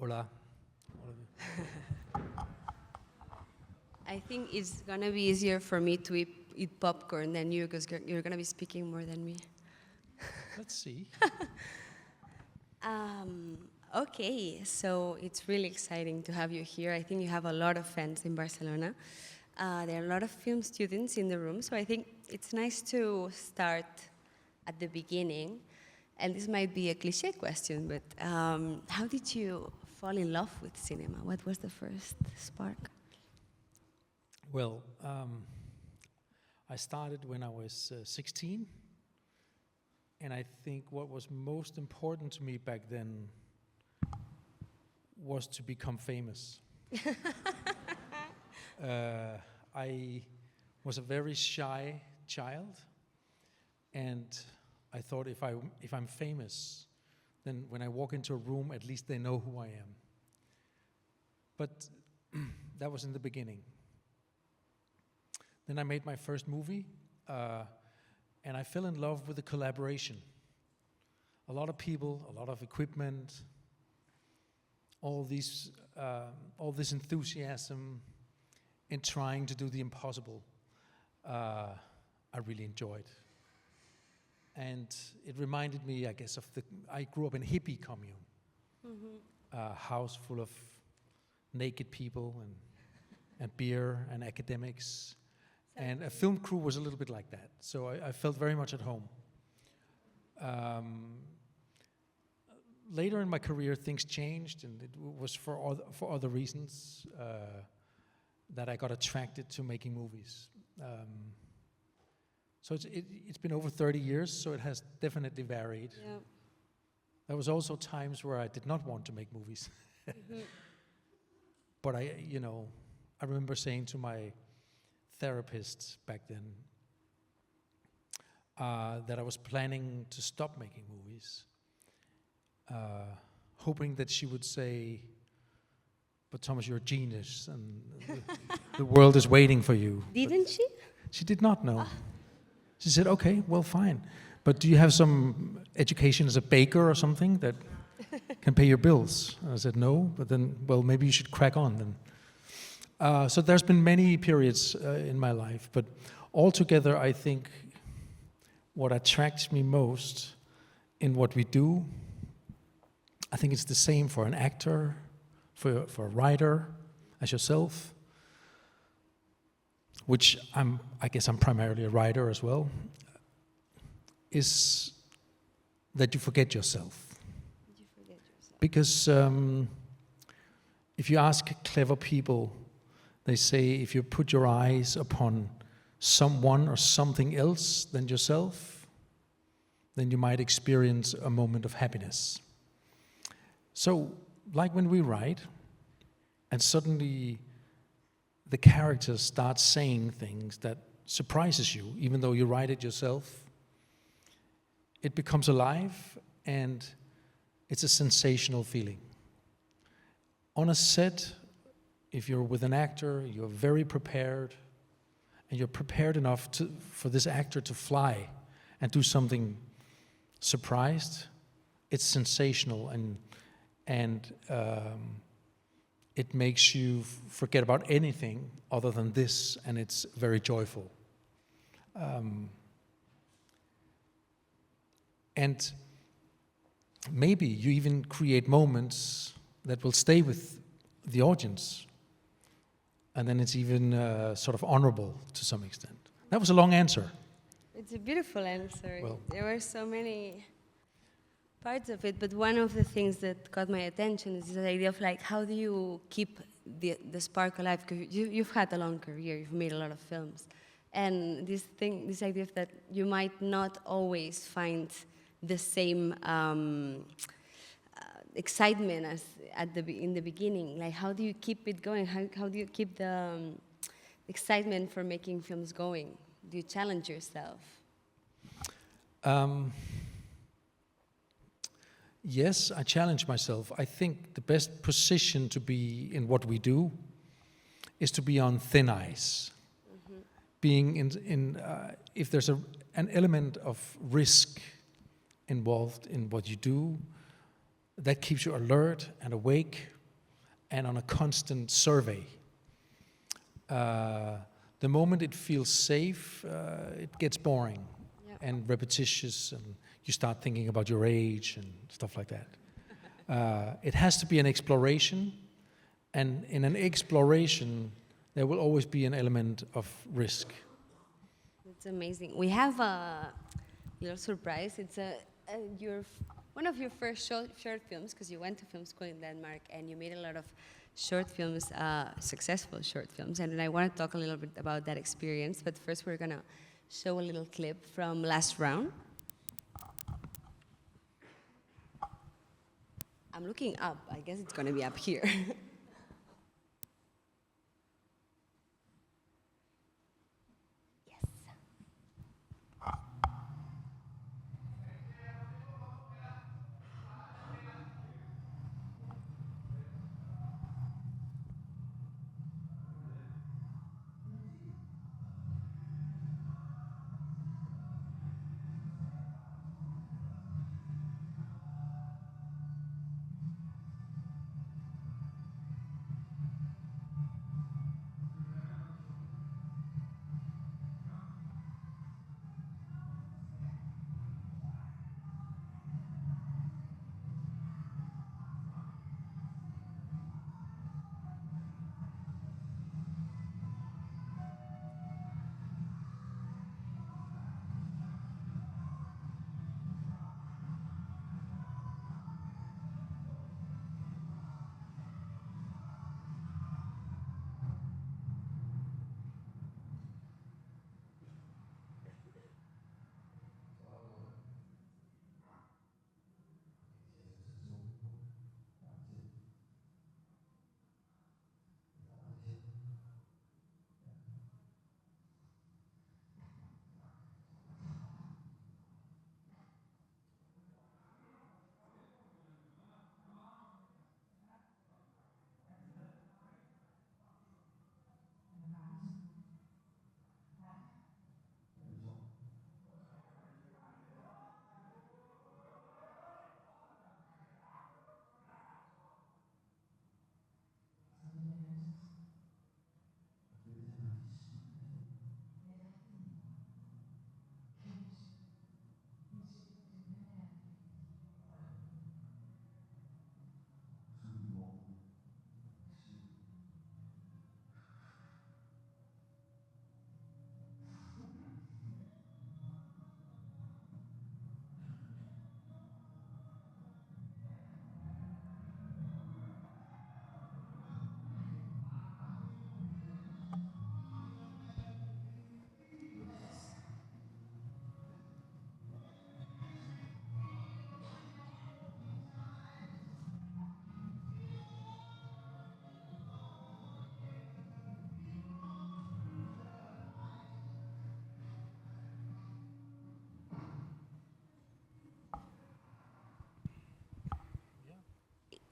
Hola. I think it's going to be easier for me to eat popcorn than you, because you're going to be speaking more than me. Let's see. Okay, so it's really exciting to have you here. I think you have a lot of fans in Barcelona. There are a lot of film students in the room, so I think it's nice to start at the beginning. And this might be a cliche question, but how did you fall in love with cinema? What was the first spark? Well, I started when I was 16, and I think what was most important to me back then was to become famous. I was a very shy child, and I thought if I'm famous, then when I walk into a room, at least they know who I am. But that was in the beginning. Then I made my first movie, and I fell in love with the collaboration. A lot of people, a lot of equipment, all this enthusiasm in trying to do the impossible, I really enjoyed. And it reminded me, I guess, I grew up in a hippie commune, a house full of naked people and beer and academics. And a film crew was a little bit like that. So I felt very much at home. Later in my career, things changed, and it was for other reasons that I got attracted to making movies. So it's been over 30 years, so it has definitely varied. Yeah. There was also times where I did not want to make movies. But I remember saying to my therapist back then that I was planning to stop making movies, hoping that she would say, "But Thomas, you're a genius, and the world is waiting for you." Didn't she? She did not know. She said, "Okay, well, fine. But do you have some education as a baker or something that can pay your bills?" And I said, "No, but then, well, maybe you should crack on then." So there's been many periods in my life, but altogether, I think what attracts me most in what we do, I think it's the same for an actor, for a writer, as yourself, which I guess I'm primarily a writer as well, is that you forget yourself. You forget yourself. Because if you ask clever people, they say if you put your eyes upon someone or something else than yourself, then you might experience a moment of happiness. So, like when we write, and suddenly the characters start saying things that surprises you, even though you write it yourself, it becomes alive, and it's a sensational feeling. On a set, if you're with an actor, you're very prepared, and you're prepared enough for this actor to fly and do something surprised. It's sensational, and it makes you forget about anything other than this, and it's very joyful. And maybe you even create moments that will stay with the audience, and then it's even sort of honorable to some extent. That was a long answer. It's a beautiful answer. Well, there were so many parts of it, but one of the things that caught my attention is the idea of like, how do you keep the spark alive? Because you've had a long career, you've made a lot of films, and this idea of that you might not always find the same excitement as in the beginning. Like, how do you keep it going? How do you keep the excitement for making films going? Do you challenge yourself? Yes, I challenge myself. I think the best position to be in what we do is to be on thin ice. Mm-hmm. Being if there's an element of risk involved in what you do, that keeps you alert and awake and on a constant survey. The moment it feels safe, it gets boring and repetitious, and you start thinking about your age and stuff like that. It has to be an exploration, and in an exploration, there will always be an element of risk. It's amazing. We have a little surprise. It's one of your first short films, because you went to film school in Denmark and you made a lot of short films, successful short films. And I want to talk a little bit about that experience. But first, we're going to show a little clip from Last Round. I'm looking up. I guess it's going to be up here.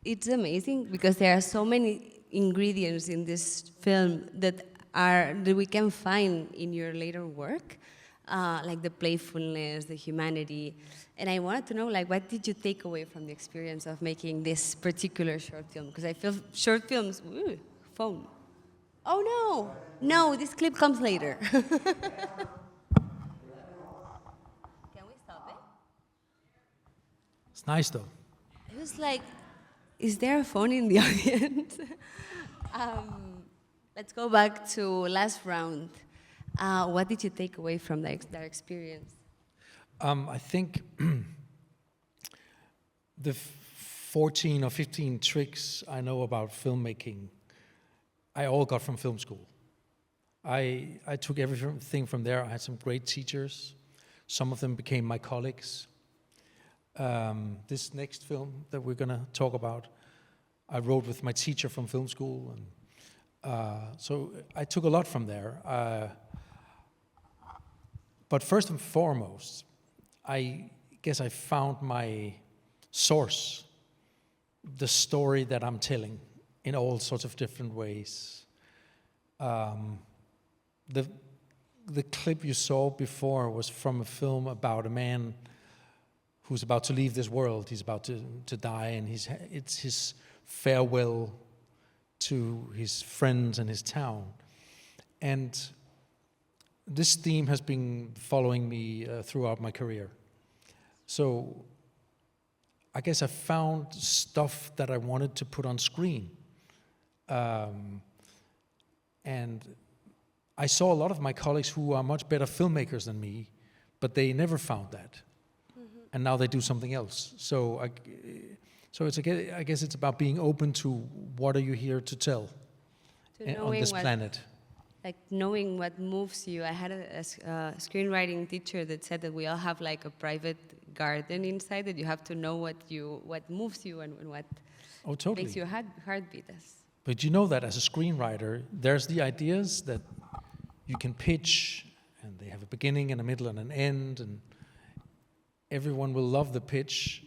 It's amazing because there are so many ingredients in this film that we can find in your later work, like the playfulness, the humanity. And I wanted to know, like, what did you take away from the experience of making this particular short film? Because I feel short films, phone. Oh no, this clip comes later. Can we stop it? It's nice though. It was like, is there a phone in the audience? Let's go back to Last Round. What did you take away from that experience? I think the 14 or 15 tricks I know about filmmaking, I all got from film school. I took everything from there. I had some great teachers. Some of them became my colleagues. This next film that we're going to talk about, I wrote with my teacher from film school, and so I took a lot from there. But first and foremost, I guess I found my source, the story that I'm telling in all sorts of different ways. The clip you saw before was from a film about a man who's about to leave this world. He's about to die, and it's his farewell to his friends and his town. And this theme has been following me throughout my career. So I guess I found stuff that I wanted to put on screen. And I saw a lot of my colleagues who are much better filmmakers than me, but they never found that. Mm-hmm. And now they do something else. So I guess it's about being open to what are you here to tell on this planet. Like knowing what moves you. I had a screenwriting teacher that said that we all have like a private garden inside, that you have to know what moves you and what makes your heart beat. But you know that as a screenwriter, there's the ideas that you can pitch, and they have a beginning and a middle and an end, and everyone will love the pitch,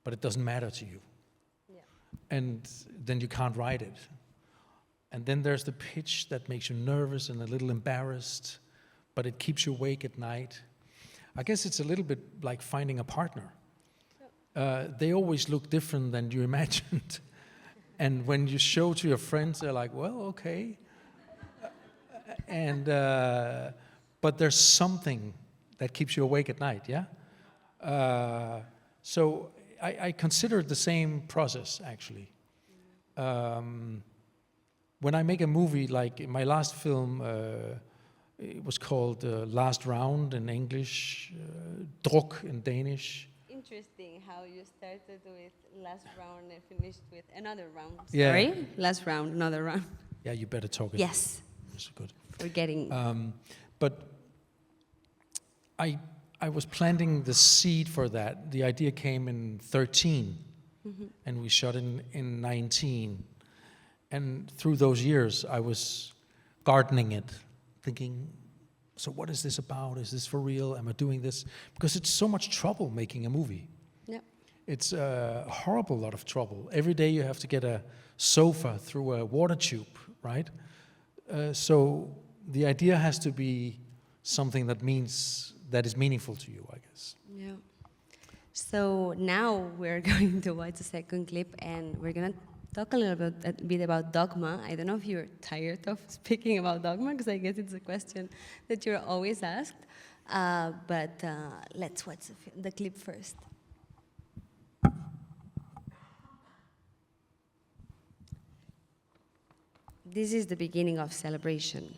but it doesn't matter to you. Yeah. And then you can't write it. And then there's the pitch that makes you nervous and a little embarrassed, but it keeps you awake at night. I guess it's a little bit like finding a partner. They always look different than you imagined. And when you show to your friends, they're like, well, okay. But there's something that keeps you awake at night, yeah? So I consider it the same process, actually. When I make a movie, like my last film, it was called Last Round in English, Druk in Danish. Interesting how you started with last round and finished with another round. Yeah. Sorry? Last round, another round. Yeah, you better talk it. Yes. That's good. Forgetting. But I was planting the seed for that. The idea came in 13, and we shot in 19. And through those years, I was gardening it, thinking, so what is this about? Is this for real? Am I doing this? Because it's so much trouble making a movie. Yep. It's a horrible lot of trouble. Every day you have to get a sofa through a water tube, right? So the idea has to be something that is meaningful to you, I guess. Yeah. So now we're going to watch the second clip, and we're going to talk a bit about dogma. I don't know if you're tired of speaking about dogma, because I guess it's a question that you're always asked. But let's watch the clip first. This is the beginning of celebration.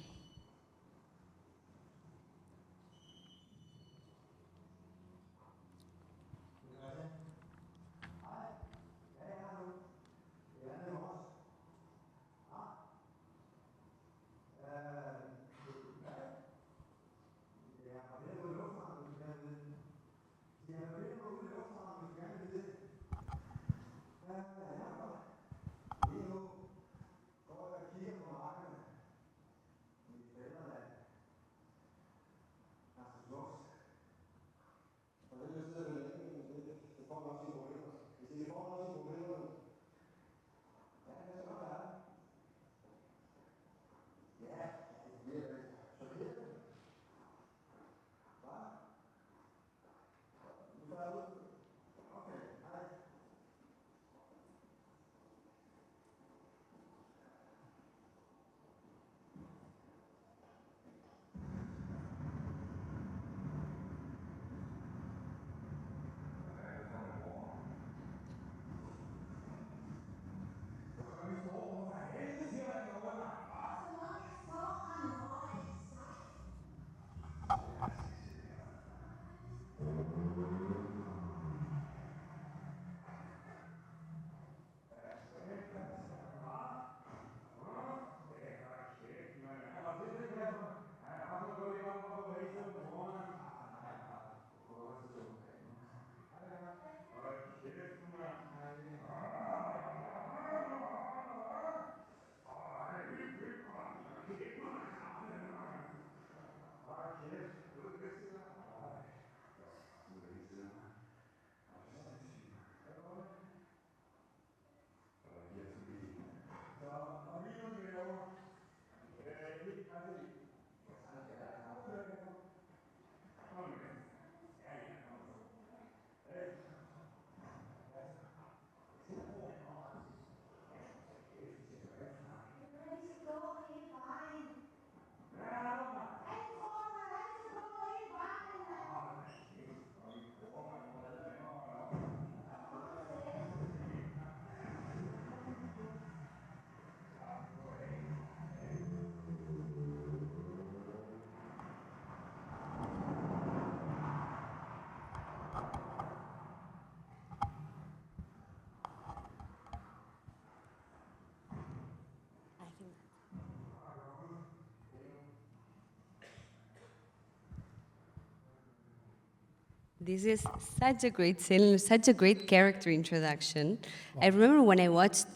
This is such a great scene, such a great character introduction. I remember when I watched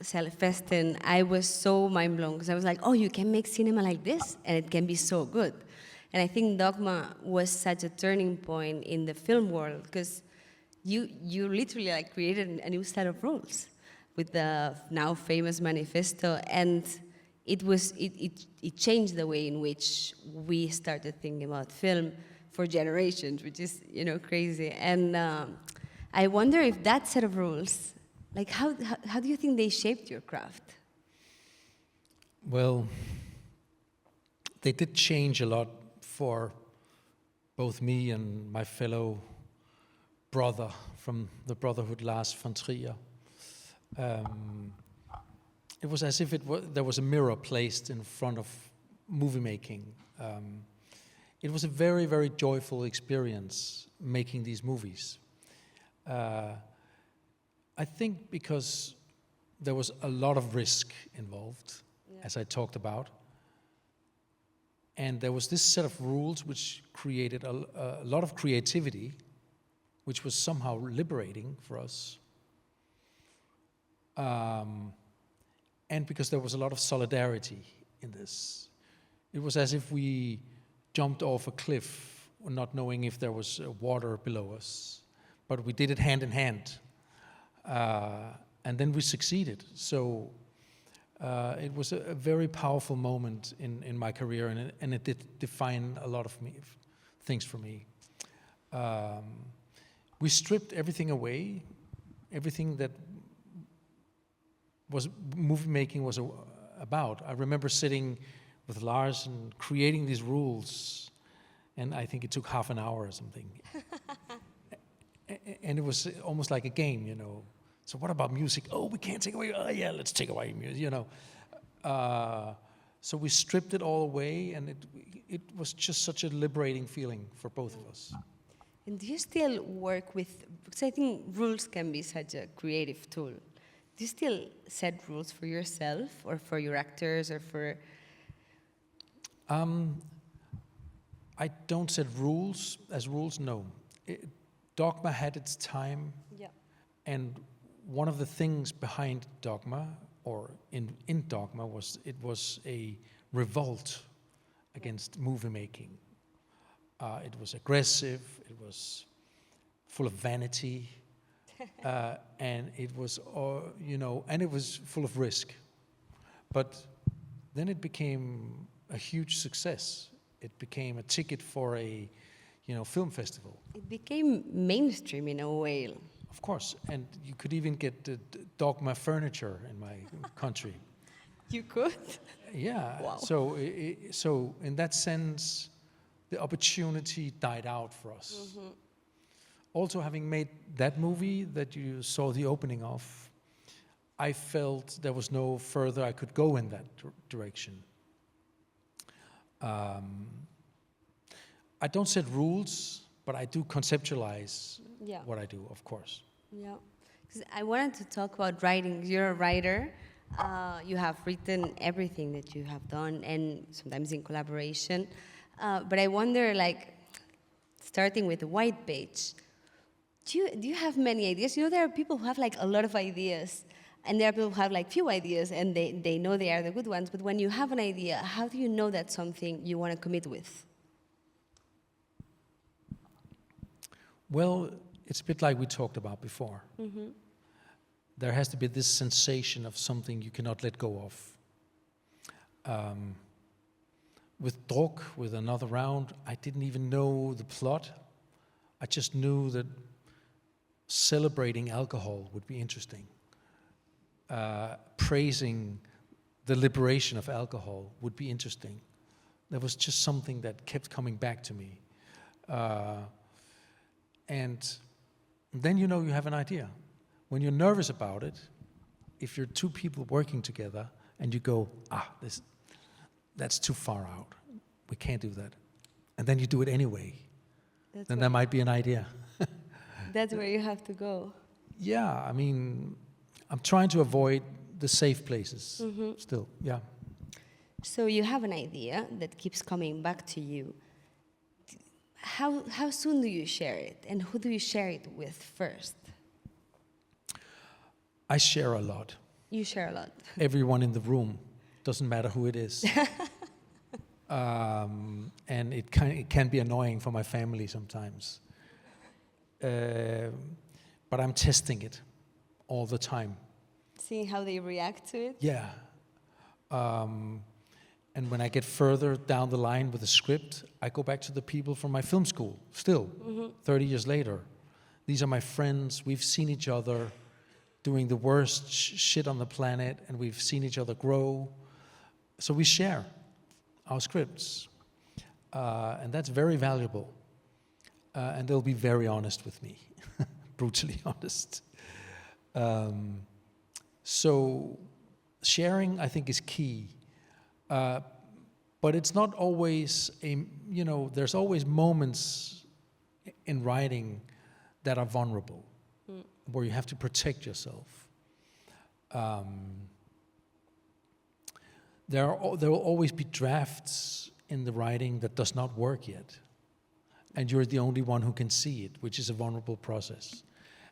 Festen, I was so mind blown because I was like, oh, you can make cinema like this and it can be so good. And I think Dogma was such a turning point in the film world because you literally like created a new set of rules with the now famous manifesto, and it changed the way in which we started thinking about film for generations, which is crazy. And I wonder if that set of rules, like how do you think they shaped your craft? Well, they did change a lot for both me and my fellow brother from the Brotherhood, Lars von Trier. It was as if there was a mirror placed in front of movie making. It was a very, very joyful experience making these movies. I think because there was a lot of risk involved, as I talked about. And there was this set of rules which created a lot of creativity, which was somehow liberating for us. And because there was a lot of solidarity in this. It was as if we jumped off a cliff, not knowing if there was water below us. But we did it hand in hand. And then we succeeded. So it was a very powerful moment in my career, and it did define a lot of things for me. We stripped everything away, everything that was movie making was about. I remember sitting with Lars and creating these rules, and I think it took half an hour or something. And it was almost like a game, So what about music? Oh, we can't take away. Oh, yeah, let's take away music, So we stripped it all away, and it was just such a liberating feeling for both of us. And do you still work with, because I think rules can be such a creative tool. Do you still set rules for yourself or for your actors or for... I don't set rules as rules, no. Dogma had its time, and one of the things behind Dogma, or in Dogma, was it was a revolt against movie making. It was aggressive, it was full of vanity, and it was, and it was full of risk. But then it became a huge success. It became a ticket for a, film festival. It became mainstream in a way. Of course, and you could even get the Dogma furniture in my country. You could? Yeah. Wow. So in that sense, the opportunity died out for us. Mm-hmm. Also, having made that movie that you saw the opening of, I felt there was no further I could go in that direction. I don't set rules, but I do conceptualize what I do, of course. Yeah, because I wanted to talk about writing. You're a writer. You have written everything that you have done, and sometimes in collaboration. But I wonder, starting with the white page, do you have many ideas? There are people who have a lot of ideas, and there are people who have few ideas, and they know they are the good ones. But when you have an idea, how do you know that's something you want to commit with? Well, it's a bit like we talked about before. Mm-hmm. There has to be this sensation of something you cannot let go of. With Druk, with Another Round, I didn't even know the plot. I just knew that celebrating alcohol would be interesting. Praising the liberation of alcohol would be interesting. There was just something that kept coming back to me. And then you have an idea. When you're nervous about it, if you're two people working together and you go, that's too far out, we can't do that. And then you do it anyway, then there might be an idea. That's where you have to go. Yeah, I'm trying to avoid the safe places still, yeah. So you have an idea that keeps coming back to you. how soon do you share it, and who do you share it with first? I share a lot. You share a lot. Everyone in the room, doesn't matter who it is. And it can be annoying for my family sometimes. But I'm testing it all the time. Seeing how they react to it? Yeah. And when I get further down the line with the script, I go back to the people from my film school, still, 30 years later. These are my friends. We've seen each other doing the worst shit on the planet, and we've seen each other grow. So we share our scripts. And that's very valuable. And they'll be very honest with me, brutally honest. So sharing, I think, is key. But it's not always there's always moments in writing that are vulnerable, where you have to protect yourself. There will always be drafts in the writing that does not work yet, and you're the only one who can see it, which is a vulnerable process.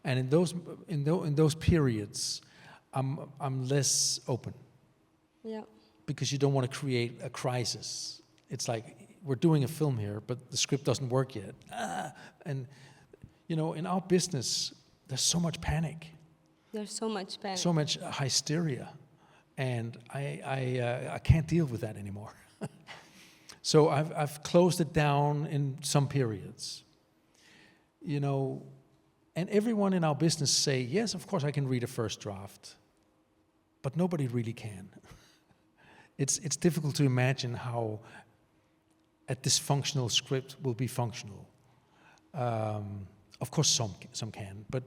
And in those periods, I'm less open. Yeah. Because you don't want to create a crisis. It's like, we're doing a film here, but the script doesn't work yet. And, in our business, there's so much panic. There's so much panic. So much hysteria. And I can't deal with that anymore. So I've closed it down in some periods. And everyone in our business say, yes, of course I can read a first draft. But nobody really can. It's difficult to imagine how a dysfunctional script will be functional. Of course, some can, but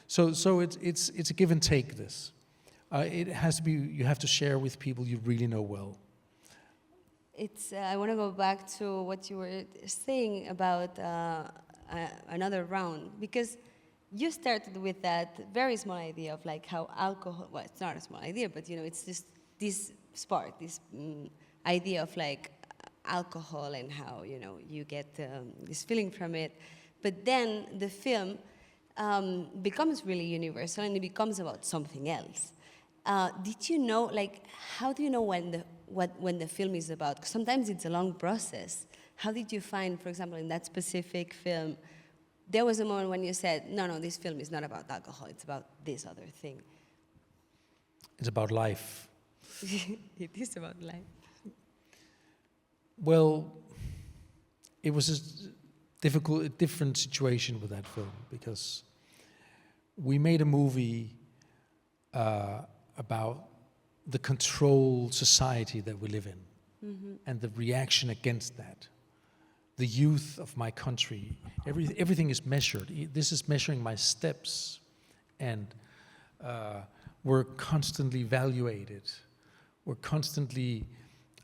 so it's a give and take. This it has to be. You have to share with people you really know well. I want to go back to what you were saying about another round, because you started with that very small idea of like how alcohol. Well, it's not a small idea, but it's just this spark, this idea of like alcohol and how you get this feeling from it. But then the film becomes really universal, and it becomes about something else. Did you know, like, how do you know when the film is about? 'Cause sometimes it's a long process. How did you find, for example, in that specific film, there was a moment when you said, no, this film is not about alcohol, it's about this other thing? It's about life. It is about life. Well, it was a different situation with that film, because we made a movie about the controlled society that we live in, and the reaction against that. The youth of my country, everything is measured. This is measuring my steps, and we're constantly evaluated. We're constantly,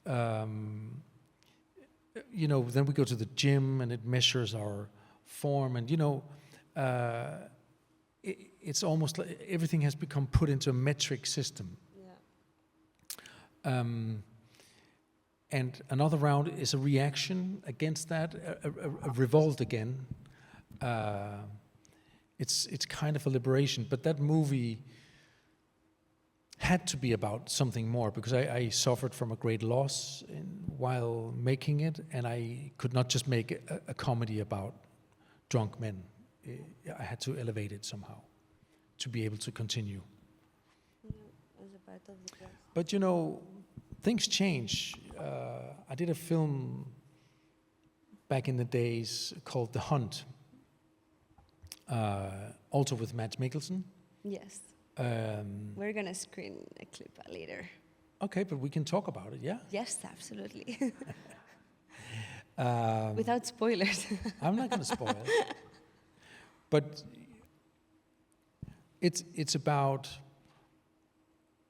then we go to the gym and it measures our form, and it's almost like everything has become put into a metric system. Yeah. And another round is a reaction against that, a revolt again. It's kind of a liberation, but that movie had to be about something more, because I suffered from a great loss while making it, and I could not just make a comedy about drunk men. I had to elevate it somehow to be able to continue. As a part of the process. But things change. I did a film back in the days called The Hunt, also with Mads Mikkelsen. Yes. We're going to screen a clip later. Okay, but we can talk about it, yeah? Yes, absolutely. Without spoilers. I'm not going to spoil it. But it's about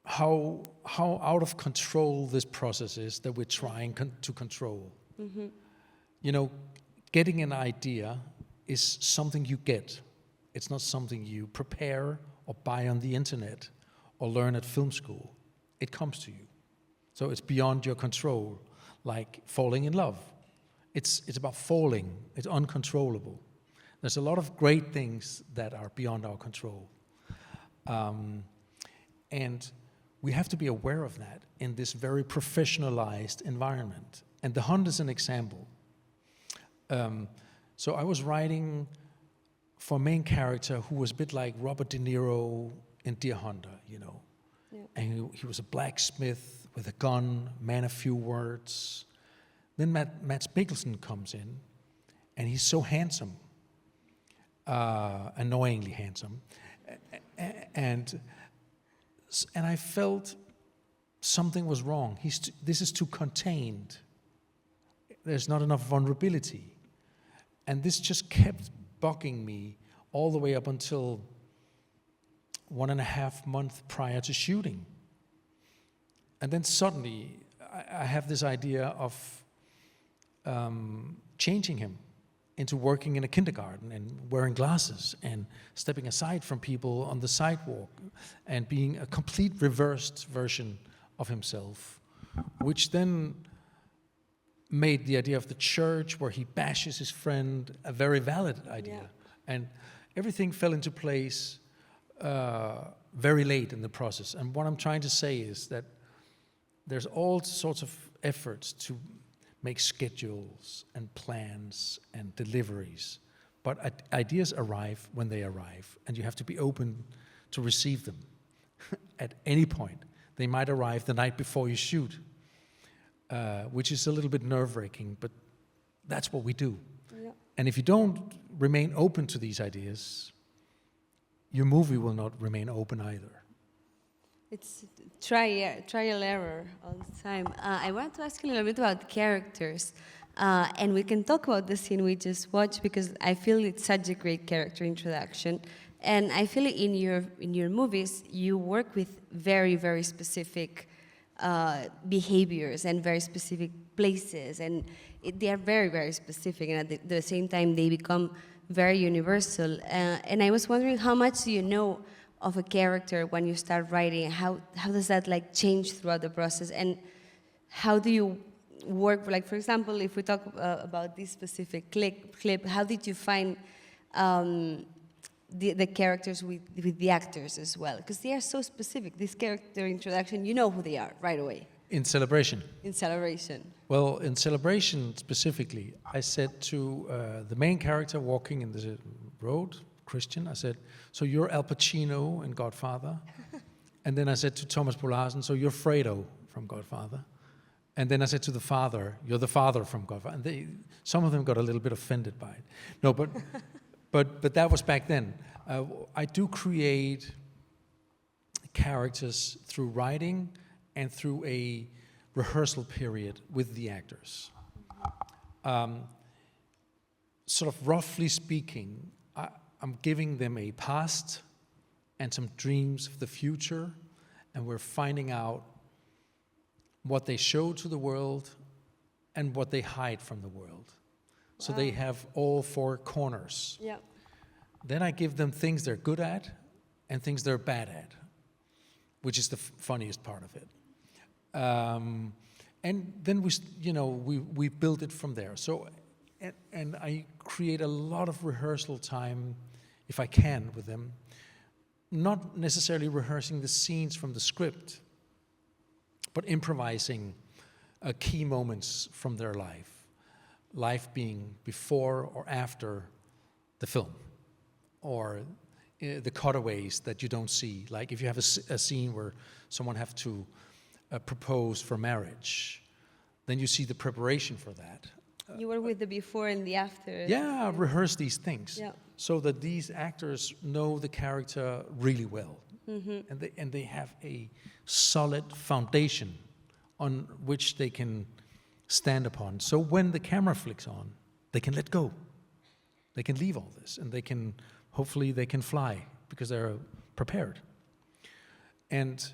how out of control this process is that we're trying to control. Mm-hmm. Getting an idea is something you get. It's not something you prepare or buy on the internet or learn at film school. It comes to you. So it's beyond your control, like falling in love. it's about falling. It's uncontrollable. There's a lot of great things that are beyond our control. And we have to be aware of that in this very professionalized environment. And The Hunt is an example. So I was writing for a main character who was a bit like Robert De Niro in Deer Hunter, you know. Yeah. And he was a blacksmith with a gun, man of few words. Then Mads Mikkelsen comes in, and he's so handsome, annoyingly handsome. And I felt something was wrong. This is too contained. There's not enough vulnerability. And this just kept bugging me all the way up until 1.5 months prior to shooting. And then suddenly I have this idea of changing him into working in a kindergarten and wearing glasses and stepping aside from people on the sidewalk and being a complete reversed version of himself, which then made the idea of the church where he bashes his friend a very valid idea. Yeah. And everything fell into place very late in the process. And what I'm trying to say is that there's all sorts of efforts to make schedules and plans and deliveries, but ideas arrive when they arrive, and you have to be open to receive them at any point. They might arrive the night before you shoot, which is a little bit nerve-wracking, but that's what we do. Yeah. And if you don't remain open to these ideas, your movie will not remain open either. It's trial error all the time. I want to ask you a little bit about characters, and we can talk about the scene we just watched because I feel it's such a great character introduction, and I feel in your movies you work with very, very specific behaviors and very specific places, and they are very, very specific, and at the same time they become very universal. And I was wondering, how much do you know of a character when you start writing? How does that like change throughout the process, and how do you work? Like, for example, if we talk about this specific clip, how did you find the characters with the actors as well? Because they are so specific. This character introduction, you know who they are right away. In Celebration? In Celebration. Well, in Celebration specifically, I said to the main character walking in the road, Christian, I said, so you're Al Pacino in Godfather. And then I said to Thomas Polarsen, so you're Fredo from Godfather. And then I said to the father, you're the father from Godfather. And some of them got a little bit offended by it. No, but that was back then. I do create characters through writing and through a rehearsal period with the actors. Sort of roughly speaking, I'm giving them a past and some dreams of the future, and we're finding out what they show to the world and what they hide from the world. So they have all four corners. Yeah. Then I give them things they're good at and things they're bad at, which is the funniest part of it. And then we build it from there. So, and I create a lot of rehearsal time, if I can, with them. Not necessarily rehearsing the scenes from the script, but improvising key moments from their life being before or after the film, or the cutaways that you don't see. Like if you have a scene where someone have to propose for marriage, then you see the preparation for that. You were with the before and the after. Yeah, rehearse these things, yeah, so that these actors know the character really well, and they have a solid foundation on which they can stand upon. So when the camera flicks on, they can let go. They can leave all this, and hopefully they can fly because they're prepared. And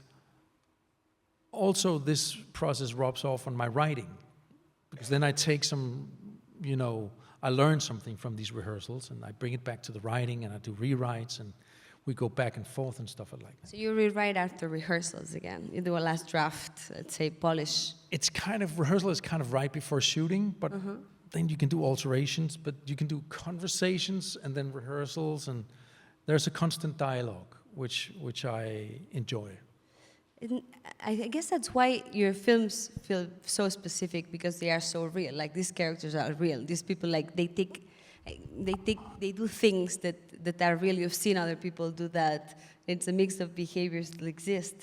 also this process rubs off on my writing, because then I take some, I learn something from these rehearsals, and I bring it back to the writing, and I do rewrites, and we go back and forth and stuff like that. So you rewrite after rehearsals again? You do a last draft, let's say, polish? Rehearsal is kind of right before shooting, but then you can do alterations, but you can do conversations and then rehearsals, and there's a constant dialogue, which I enjoy. And I guess that's why your films feel so specific, because they are so real. Like, these characters are real. These people, like, they do things that are real. You've seen other people do that. It's a mix of behaviors that exist.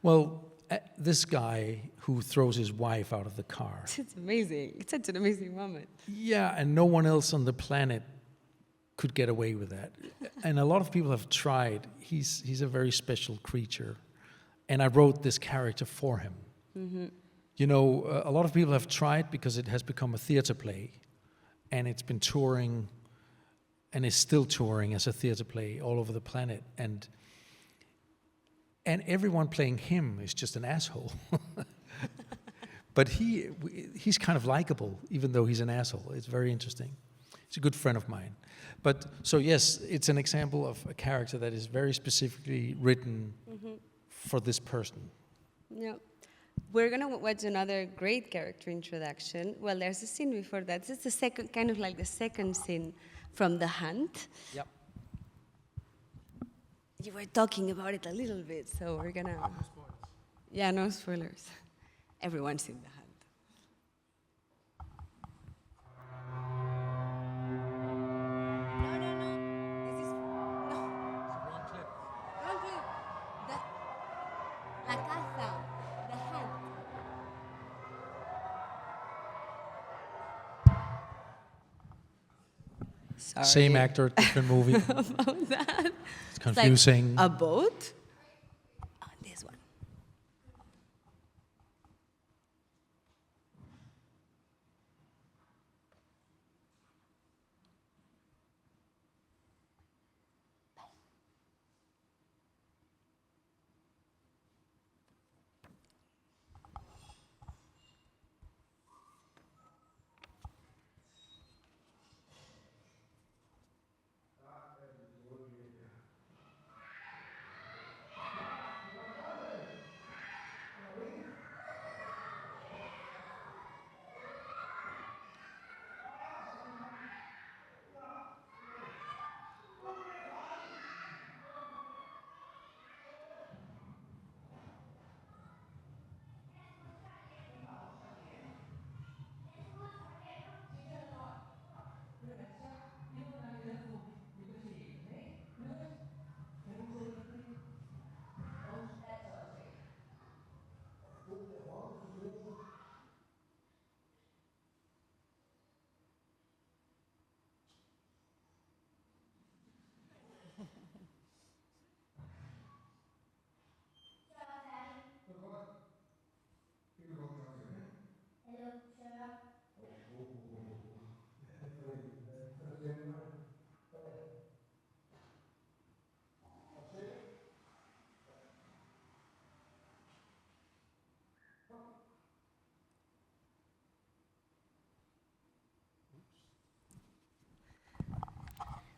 Well, this guy who throws his wife out of the car. It's amazing. It's such an amazing moment. Yeah, and no one else on the planet could get away with that. And a lot of people have tried. He's a very special creature. And I wrote this character for him. Mm-hmm. You know, a lot of people have tried because it has become a theater play. And it's been touring, and is still touring as a theater play all over the planet. And everyone playing him is just an asshole. But he's kind of likable, even though he's an asshole. It's very interesting. He's a good friend of mine. But, so yes, it's an example of a character that is very specifically written for this person. Yeah. We're going to watch another great character introduction. Well, there's a scene before that. This is the second, kind of like the second scene from The Hunt. Yep. You were talking about it a little bit, so we're going to... No spoilers. Yeah, no spoilers. Everyone's seen The Hunt. Sorry. Same actor, different movie. About that. It's confusing. Like a boat? Oh, this one.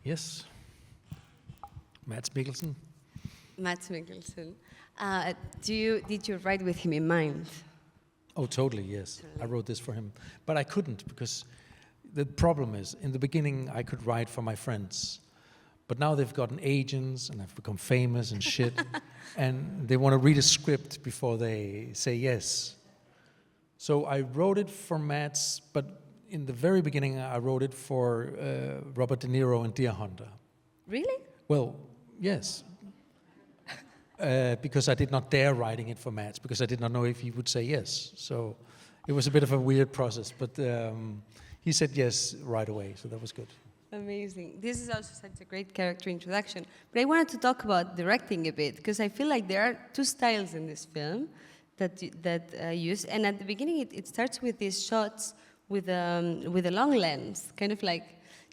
Yes. Mads Mikkelsen. Mads Mikkelsen. Did you write with him in mind? Oh, totally, yes. I wrote this for him. But I couldn't, because the problem is, in the beginning, I could write for my friends. But now they've gotten agents, and I've become famous and shit. And they want to read a script before they say yes. So I wrote it for Mads, but in the very beginning, I wrote it for Robert De Niro and Deer Hunter. Really? Well, yes. Because I did not dare writing it for Mads, because I did not know if he would say yes. So it was a bit of a weird process, but he said yes right away, so that was good. Amazing. This is also such a great character introduction. But I wanted to talk about directing a bit, because I feel like there are two styles in this film that use. And at the beginning, it starts with these shots with a long lens, kind of like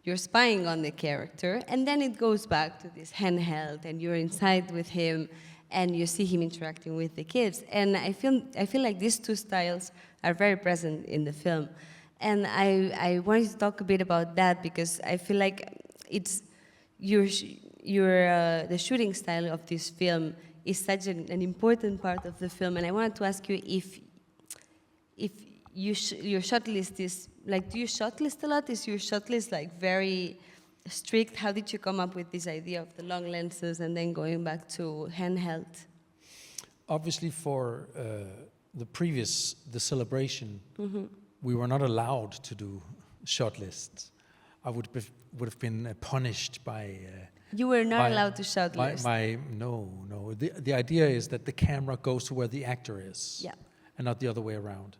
you're spying on the character, and then it goes back to this handheld, and you're inside with him, and you see him interacting with the kids. And I feel like these two styles are very present in the film. And I wanted to talk a bit about that, because I feel like it's the shooting style of this film is such an important part of the film. And I wanted to ask you if your shot list is like, do you shot list a lot? Is your shot list like very strict? How did you come up with this idea of the long lenses and then going back to handheld? Obviously, for the celebration, we were not allowed to do shot lists. I would have been punished by. You were not allowed to shot list. No. The idea is that the camera goes to where the actor is, Yeah. and not the other way around.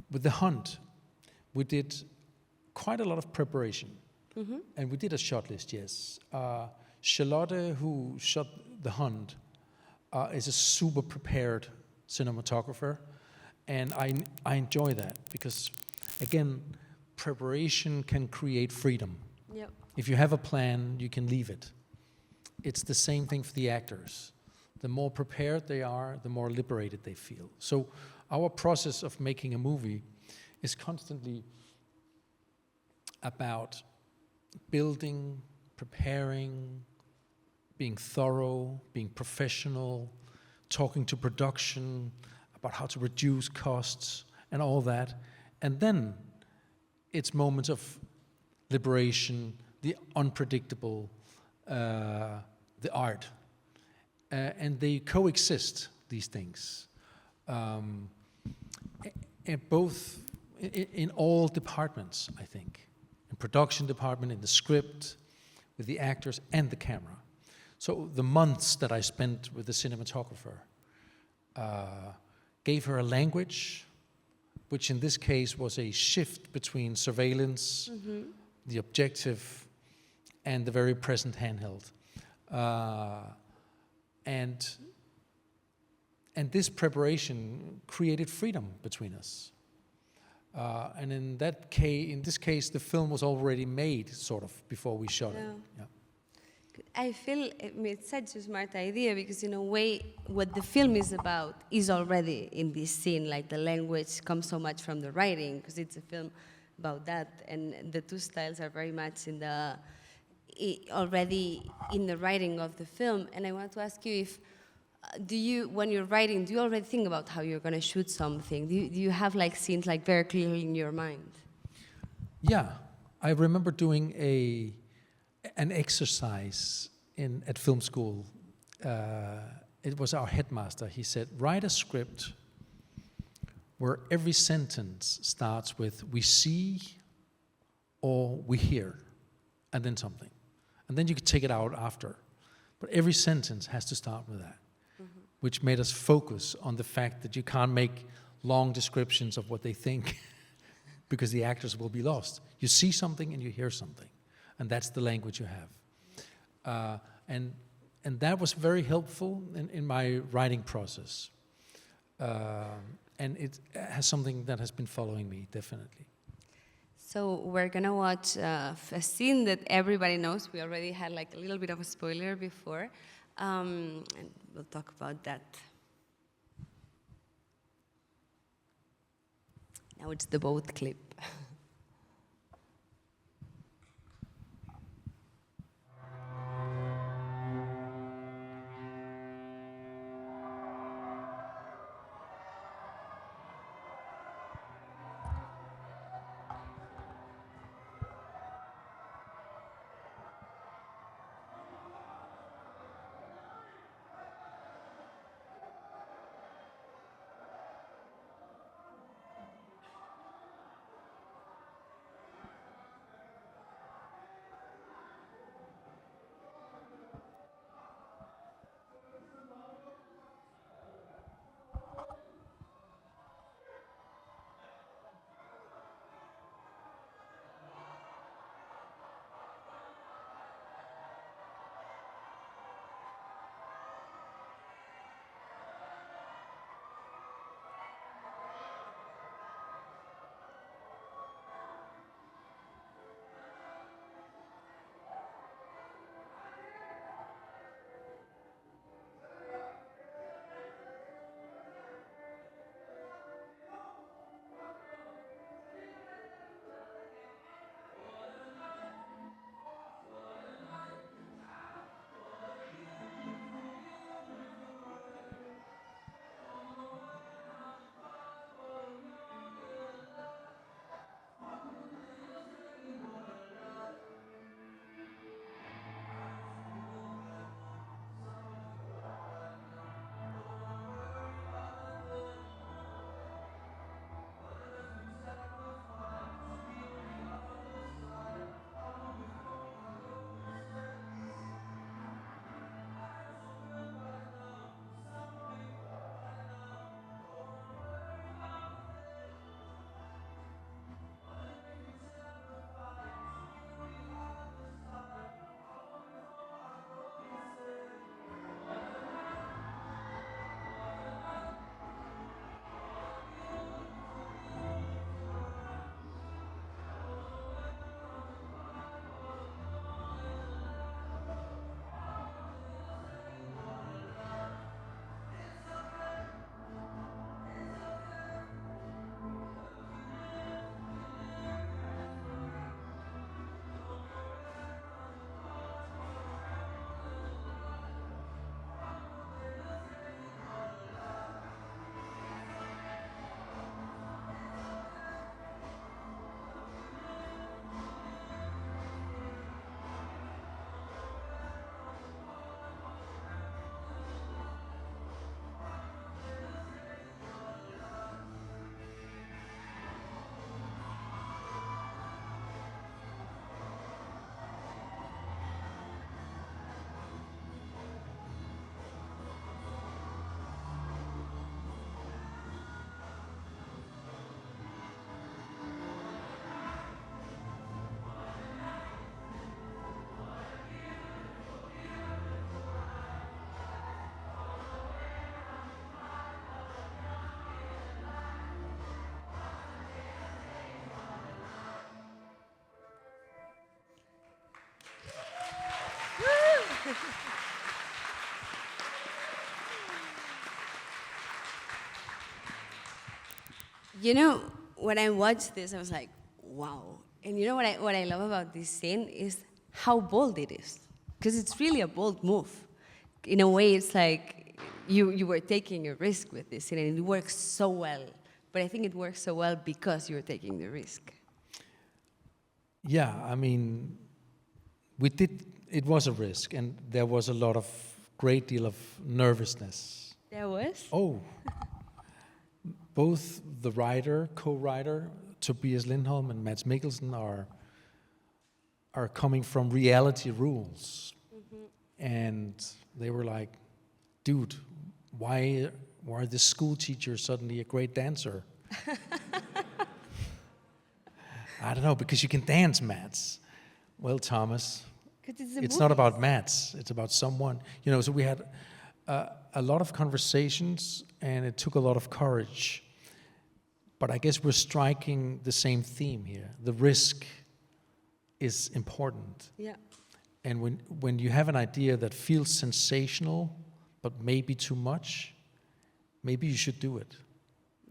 With the hunt, we did quite a lot of preparation, and we did a shot list. Yes, Charlotte, who shot the hunt, is a super prepared cinematographer, and I enjoy that because, again, preparation can create freedom. Yep. If you have a plan, you can leave it. It's the same thing for the actors. The more prepared they are, the more liberated they feel. So our process of making a movie is constantly about building, preparing, being thorough, being professional, talking to production about how to reduce costs and all that. And then it's moments of liberation, the unpredictable, the art. And they coexist, these things. And both in all departments, I think. In production department, in the script, with the actors and the camera. So the months that I spent with the cinematographer gave her a language, which in this case was a shift between surveillance, the objective, and the very present handheld. And this preparation created freedom between us. And in this case, the film was already made, sort of, before we shot it. Yeah. I feel it's such a smart idea because, in a way, what the film is about is already in this scene. Like, the language comes so much from the writing because it's a film about that, and the two styles are very much already in the writing of the film. And I want to ask you if, when you're writing, do you already think about how you're going to shoot something? Do you have like scenes like very clearly in your mind? Yeah, I remember doing an exercise at film school. It was our headmaster. He said, write a script where every sentence starts with "we see" or "we hear," and then something. And then you could take it out after. But every sentence has to start with that, which made us focus on the fact that you can't make long descriptions of what they think because the actors will be lost. You see something and you hear something, and that's the language you have. And that was very helpful in my writing process. And it has something that has been following me, definitely. So we're gonna watch a scene that everybody knows. We already had like a little bit of a spoiler before, and we'll talk about that. Now it's the boat clip. You know, when I watched this, I was like, wow. And you know what I love about this scene is how bold it is. Because it's really a bold move. In a way, it's like you were taking a risk with this scene, and it works so well. But I think it works so well because you're taking the risk. Yeah, I mean, it was a risk, and there was a great deal of nervousness. There was? Oh, both the co-writer, Tobias Lindholm and Mads Mikkelsen are coming from reality rules. And they were like, dude, why are the school teachers suddenly a great dancer? I don't know, because you can dance, Mads. Well, Thomas, it's not about Mads, it's about someone. You know, so we had a lot of conversations, and it took a lot of courage. But I guess we're striking the same theme here. The risk is important. Yeah. And when you have an idea that feels sensational, but maybe too much, maybe you should do it.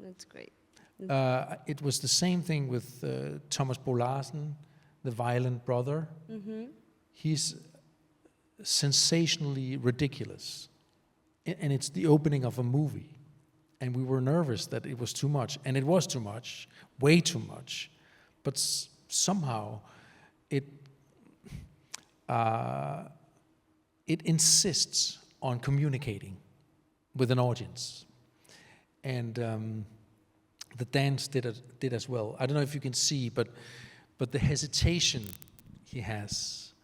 That's great. It was the same thing with Thomas Bo Larsen, the violent brother. Mm-hmm. He's sensationally ridiculous. And it's the opening of a movie. And we were nervous that it was too much. And it was too much, way too much. But somehow it insists on communicating with an audience. And the dance did as well. I don't know if you can see, but the hesitation he has,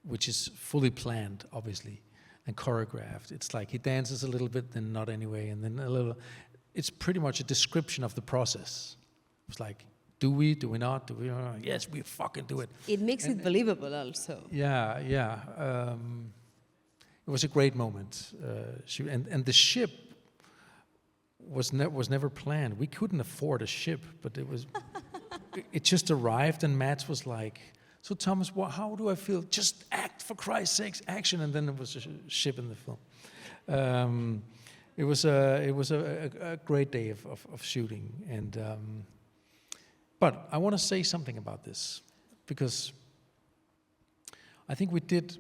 which is fully planned, obviously, and choreographed. It's like he dances a little bit, then not anyway, and then a little. It's pretty much a description of the process. It's like, do we not? Do we not? Yes, we fucking do it. It makes it believable also. Yeah. It was a great moment. And the ship was never planned. We couldn't afford a ship, but it was. It just arrived, and Mads was like, "So Thomas, how do I feel? Just act, for Christ's sakes, action!" And then there was a ship in the film. It was a great day of shooting, and but I want to say something about this, because I think we did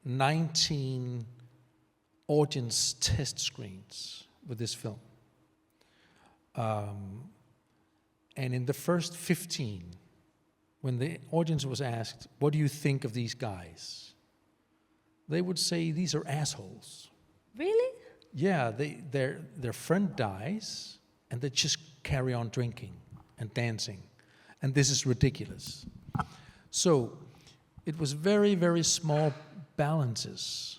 19 audience test screens with this film. And in the first 15, when the audience was asked, what do you think of these guys? They would say, these are assholes. Really? Yeah, their friend dies, and they just carry on drinking and dancing. And this is ridiculous. So it was very, very small balances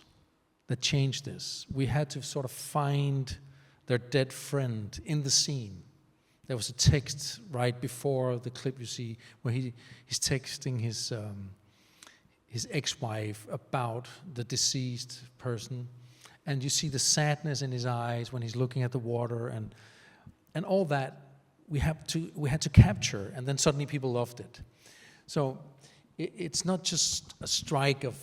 that changed this. We had to sort of find their dead friend in the scene. There was a text right before the clip you see where he's texting his ex-wife about the deceased person, and you see the sadness in his eyes when he's looking at the water, and all that we had to capture, and then suddenly people loved it. So it's not just a strike of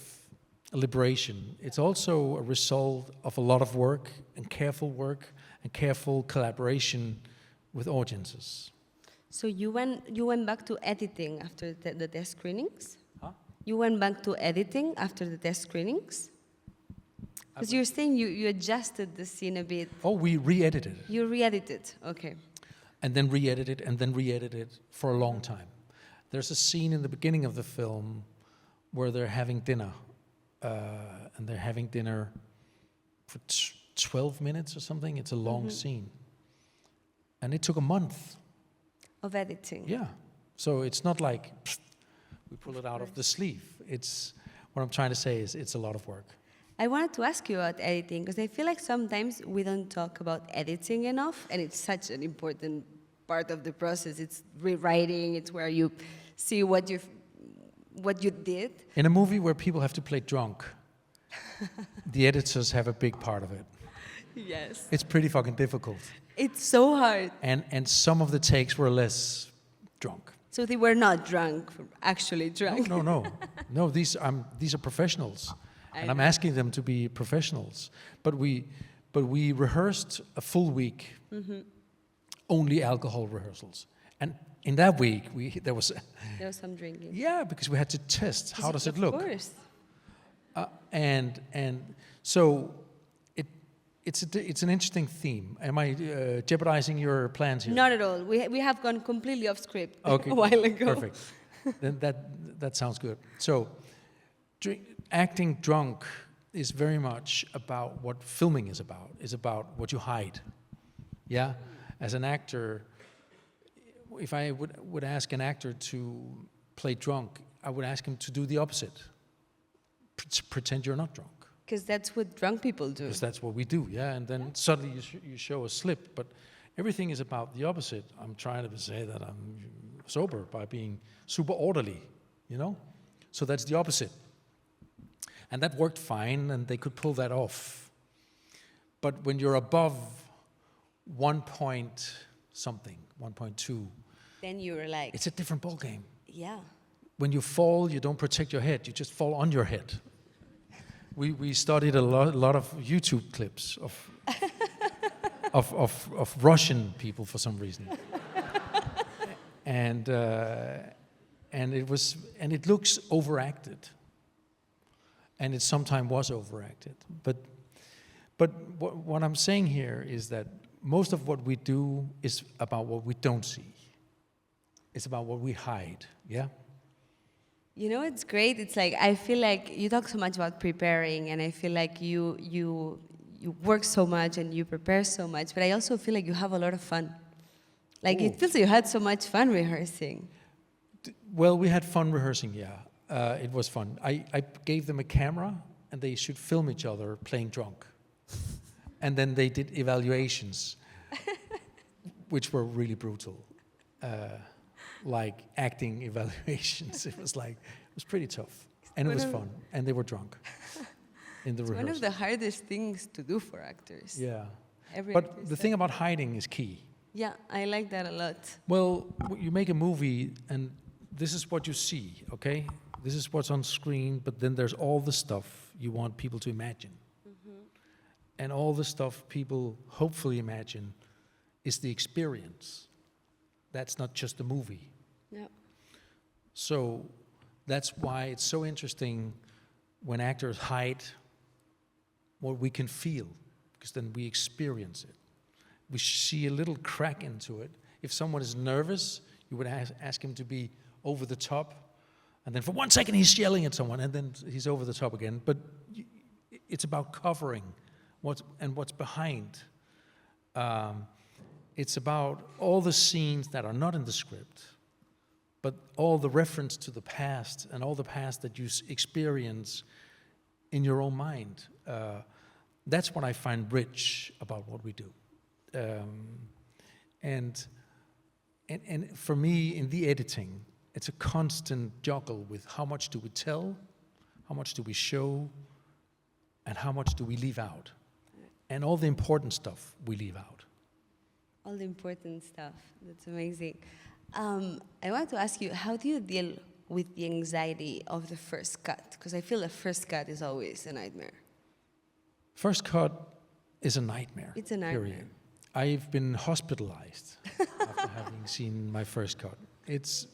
liberation. It's also a result of a lot of work and careful collaboration with audiences. So you went back to editing after the test screenings? Huh? You went back to editing after the test screenings? Because you're saying you adjusted the scene a bit. Oh, we re-edited it. You re-edited, okay. And then re-edited, and then re-edited for a long time. There's a scene in the beginning of the film where they're having dinner. And they're having dinner for 12 minutes or something. It's a long scene. And it took a month. Of editing? Yeah. So it's not like we pull it out of the sleeve. What I'm trying to say is it's a lot of work. I wanted to ask you about editing, because I feel like sometimes we don't talk about editing enough, and it's such an important part of the process. It's rewriting, it's where you see what you did. In a movie where people have to play drunk, the editors have a big part of it. Yes. It's pretty fucking difficult. It's so hard. And some of the takes were less drunk. So they were not drunk, actually drunk. No, these are professionals. And I'm asking them to be professionals. But we rehearsed a full week, only alcohol rehearsals. And in that week, there was some drinking. Yeah, because we had to test how does it look. Of course. And so it's an interesting theme. Am I jeopardizing your plans here? Not at all. We have gone completely off script Okay, a while ago. Perfect. Then that sounds good. So acting drunk is very much about what filming is about. It's about what you hide. Yeah? As an actor, if I would ask an actor to play drunk, I would ask him to do the opposite. Pretend you're not drunk. Because that's what drunk people do. Because that's what we do, yeah. And then suddenly you show a slip. But everything is about the opposite. I'm trying to say that I'm sober by being super orderly, you know? So that's the opposite. And that worked fine, and they could pull that off. But when you're above 1 point something, 1.2, then you're like... it's a different ballgame. Yeah. When you fall, you don't protect your head. You just fall on your head. We studied a lot of YouTube clips of Russian people for some reason, and it looks overacted, and it sometimes was overacted. But what I'm saying here is that most of what we do is about what we don't see. It's about what we hide. Yeah. You know, it's great. It's like, I feel like you talk so much about preparing, and I feel like you work so much and you prepare so much, but I also feel like you have a lot of fun. Like, Ooh. it feels like you had so much fun rehearsing. Well, we had fun rehearsing, yeah. It was fun. I gave them a camera, and they should film each other playing drunk. And then they did evaluations, which were really brutal. Like acting evaluations. It was pretty tough. And it was fun. And they were drunk in the It's rehearsal. one of the hardest things to do for actors. Yeah. Every But actor the says- thing about hiding is key. Yeah, I like that a lot. Well, you make a movie, and this is what you see, okay? This is what's on screen, but then there's all the stuff you want people to imagine. And all the stuff people hopefully imagine is the experience. That's not just a movie. Yeah. So that's why it's so interesting when actors hide what we can feel, because then we experience it. We see a little crack into it. If someone is nervous, you would ask him to be over the top, and then for 1 second he's yelling at someone, and then he's over the top again. But it's about covering what's behind. It's about all the scenes that are not in the script, but all the reference to the past and all the past that you experience in your own mind. That's what I find rich about what we do. And for me, in the editing, it's a constant juggle with how much do we tell, how much do we show, and how much do we leave out. And all the important stuff we leave out. All the important stuff. That's amazing. I want to ask you, how do you deal with the anxiety of the first cut? Because I feel the first cut is always a nightmare. First cut is a nightmare. It's a nightmare. Period. I've been hospitalized after having seen my first cut. It's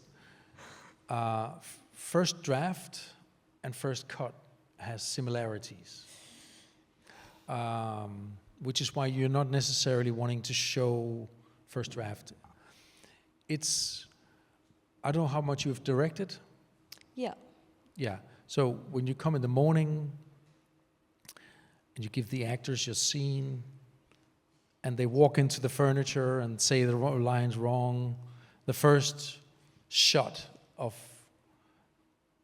first draft and first cut has similarities, which is why you're not necessarily wanting to show first draft. I don't know how much you've directed. Yeah. Yeah. So when you come in the morning and you give the actors your scene, and they walk into the furniture and say the lines wrong, the first shot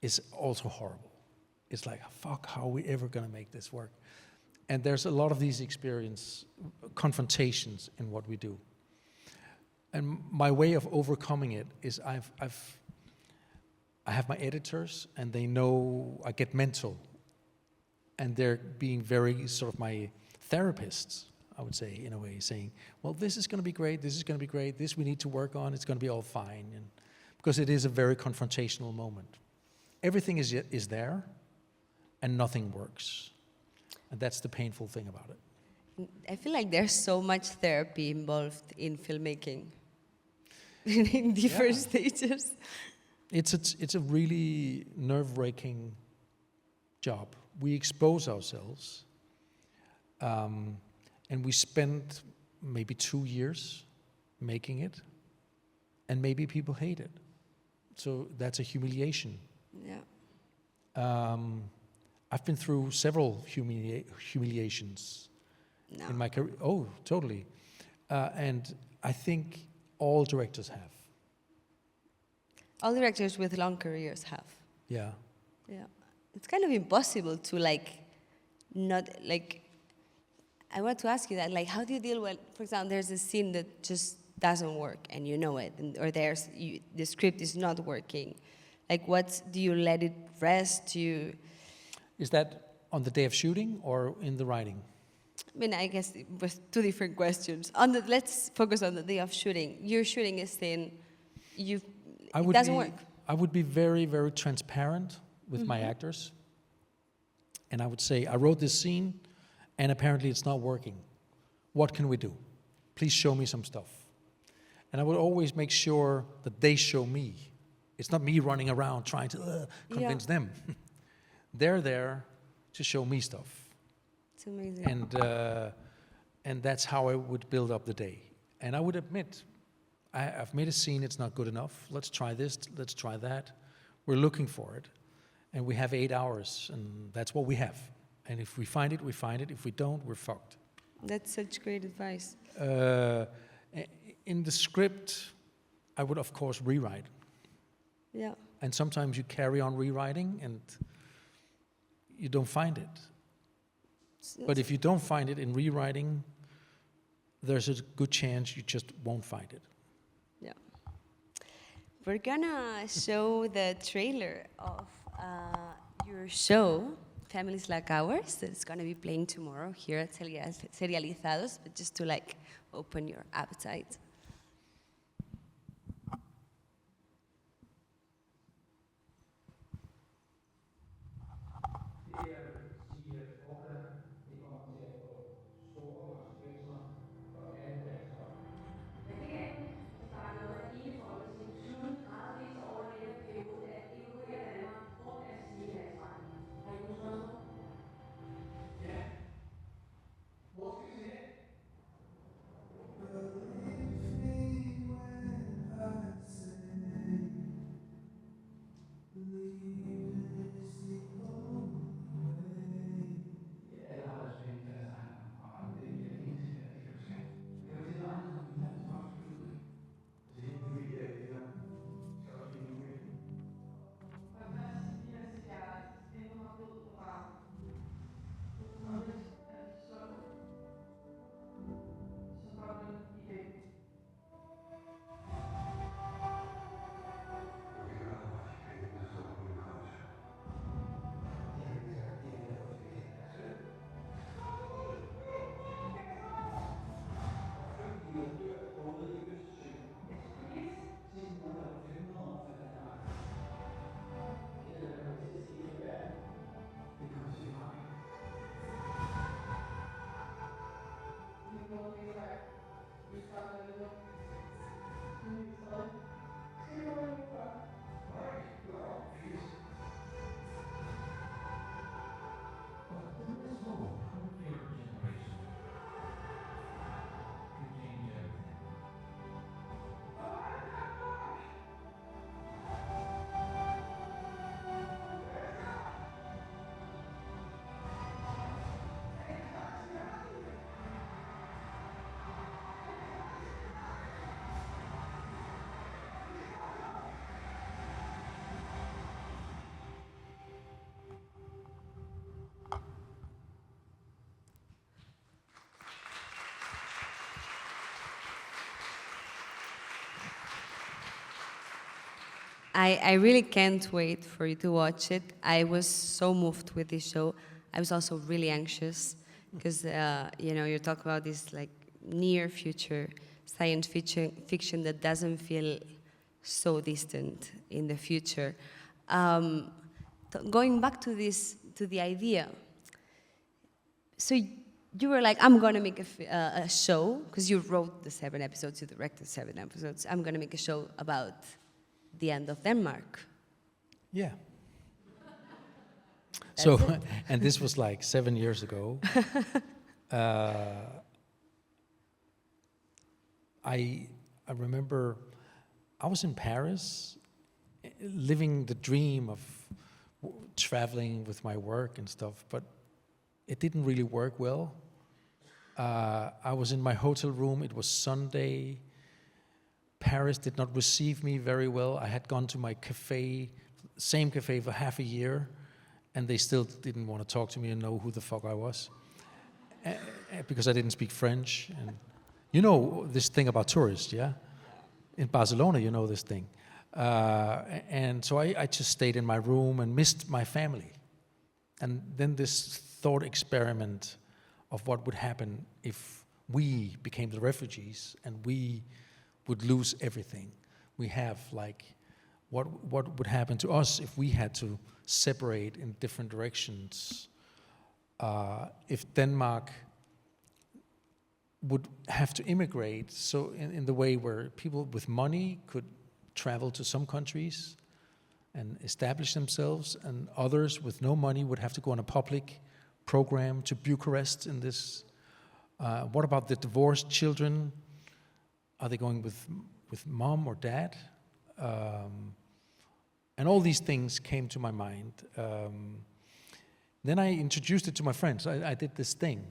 is also horrible. It's like, fuck, how are we ever gonna make this work? And there's a lot of these confrontations in what we do. And my way of overcoming it is I have my editors, and they know I get mental, and they're being very sort of my therapists, I would say, in a way, saying, well, this is going to be great, this is going to be great, this we need to work on, it's going to be all fine. And because it is a very confrontational moment. Everything is there, and nothing works. And that's the painful thing about it. I feel like there's so much therapy involved in filmmaking in different stages. It's a really nerve-wracking job. We expose ourselves, and we spend maybe 2 years making it, and maybe people hate it. So that's a humiliation. Yeah. I've been through several humiliations in my career. Oh, totally. And I think all directors have. All directors with long careers have. Yeah. Yeah. It's kind of impossible to not I want to ask you that, how do you deal with, for example, there's a scene that just doesn't work and you know it, or the script is not working. Do you let it rest? Is that on the day of shooting or in the writing? I mean, I guess it was two different questions. Let's focus on the day of shooting. You're shooting a scene, it doesn't work. I would be very, very transparent with my actors. And I would say, I wrote this scene, and apparently it's not working. What can we do? Please show me some stuff. And I would always make sure that they show me. It's not me running around trying to convince them. They're there to show me stuff. It's amazing. And that's how I would build up the day. And I would admit, I've made a scene, it's not good enough. Let's try this, let's try that. We're looking for it. And we have 8 hours, and that's what we have. And if we find it, we find it. If we don't, we're fucked. That's such great advice. In the script, I would, of course, rewrite. Yeah. And sometimes you carry on rewriting, and you don't find it. But if you don't find it in rewriting, there's a good chance you just won't find it. Yeah. We're gonna show the trailer of your show, Families Like Ours, that's gonna be playing tomorrow here at Serielizados, but just to open your appetite. I really can't wait for you to watch it. I was so moved with this show. I was also really anxious because, you talk about this near future science fiction that doesn't feel so distant in the future. Going back to this to the idea. So you were like, I'm going to make a show, because you wrote the 7 episodes, you directed 7 episodes. I'm going to make a show about the end of Denmark. Yeah. That's So, it. and this was like 7 years ago. I remember I was in Paris, living the dream of traveling with my work and stuff, but it didn't really work well. I was in my hotel room, it was Sunday. Paris did not receive me very well. I had gone to my cafe, same cafe for half a year, and they still didn't want to talk to me and know who the fuck I was. Because I didn't speak French. And you know this thing about tourists, yeah? In Barcelona, you know this thing. And so I just stayed in my room and missed my family. And then this thought experiment of what would happen if we became the refugees and we would lose everything. We have, like, what would happen to us if we had to separate in different directions? If Denmark would have to immigrate, so in the way where people with money could travel to some countries and establish themselves, and others with no money would have to go on a public program to Bucharest in this. What about the divorced children? Are they going with mom or dad? And all these things came to my mind. Then I introduced it to my friends. I did this thing,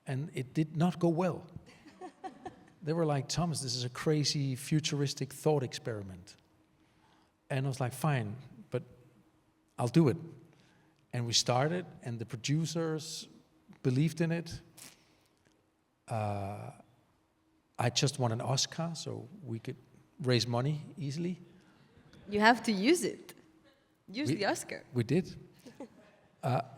and it did not go well. They were like, Thomas, this is a crazy futuristic thought experiment. And I was like, fine, but I'll do it. And we started, and the producers believed in it. I just won an Oscar, so we could raise money easily. You have to use it. Use the Oscar. We did.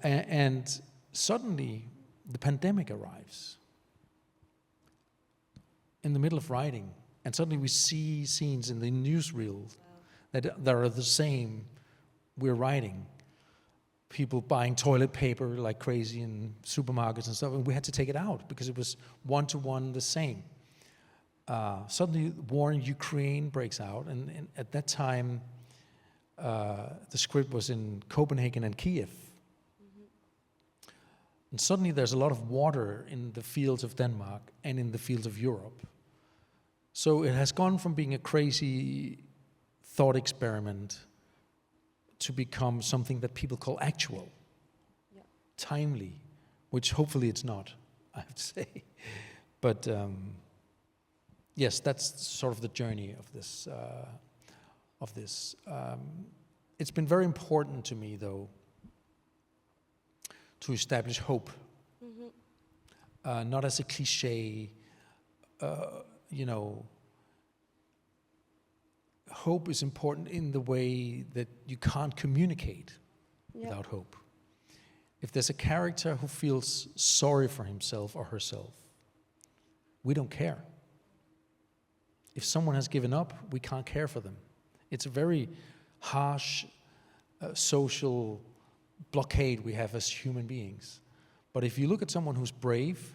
And suddenly, the pandemic arrives in the middle of writing. And suddenly we see scenes in the newsreel that are the same we're writing. People buying toilet paper like crazy in supermarkets and stuff, and we had to take it out because it was one-to-one the same. Suddenly, war in Ukraine breaks out, and at that time, the script was in Copenhagen and Kiev. And suddenly there's a lot of water in the fields of Denmark and in the fields of Europe. So it has gone from being a crazy thought experiment to become something that people call actual, timely, which hopefully it's not, I have to say. But yes, that's sort of the journey of this. It's been very important to me, though, to establish hope, not as a cliche. Hope is important in the way that you can't communicate without hope. If there's a character who feels sorry for himself or herself, we don't care. If someone has given up, we can't care for them. It's a very harsh social blockade we have as human beings. But if you look at someone who's brave,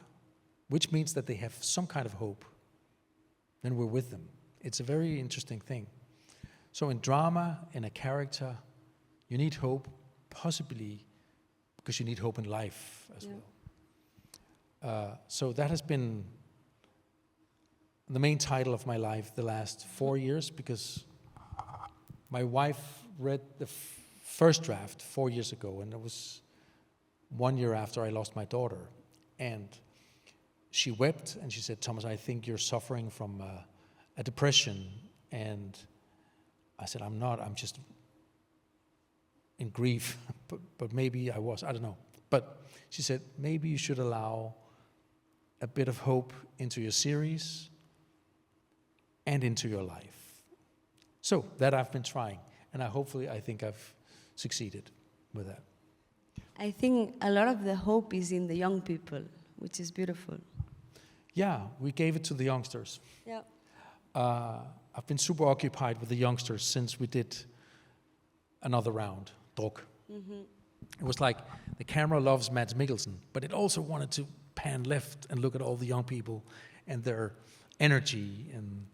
which means that they have some kind of hope, then we're with them. It's a very interesting thing. So in drama, in a character, you need hope, possibly because you need hope in life as well. So that has been the main title of my life the last 4 years, because my wife read the first draft 4 years ago, and it was 1 year after I lost my daughter. And she wept, and she said, Thomas, I think you're suffering from a depression. And I said, I'm not, I'm just in grief, but maybe I was, I don't know. But she said, maybe you should allow a bit of hope into your series and into your life. So that I've been trying, and I think I've succeeded with that. I think a lot of the hope is in the young people, which is beautiful. Yeah, we gave it to the youngsters. Yeah. I've been super occupied with the youngsters since we did another round, Druk. It was like the camera loves Mads Mikkelsen, but it also wanted to pan left and look at all the young people and their energy and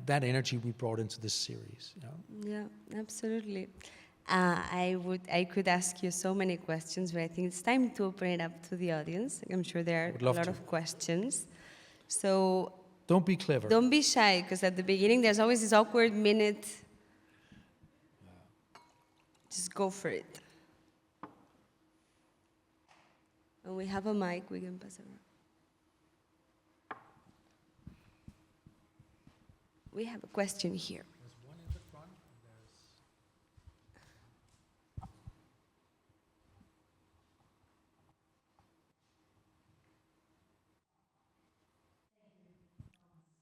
that energy we brought into this series. You know? Yeah, absolutely. I could ask you so many questions, but I think it's time to open it up to the audience. I'm sure there are a lot of questions. So don't be clever. Don't be shy, because at the beginning there's always this awkward minute. Just go for it. And we have a mic, we can pass it around. We have a question here. There's one in the front.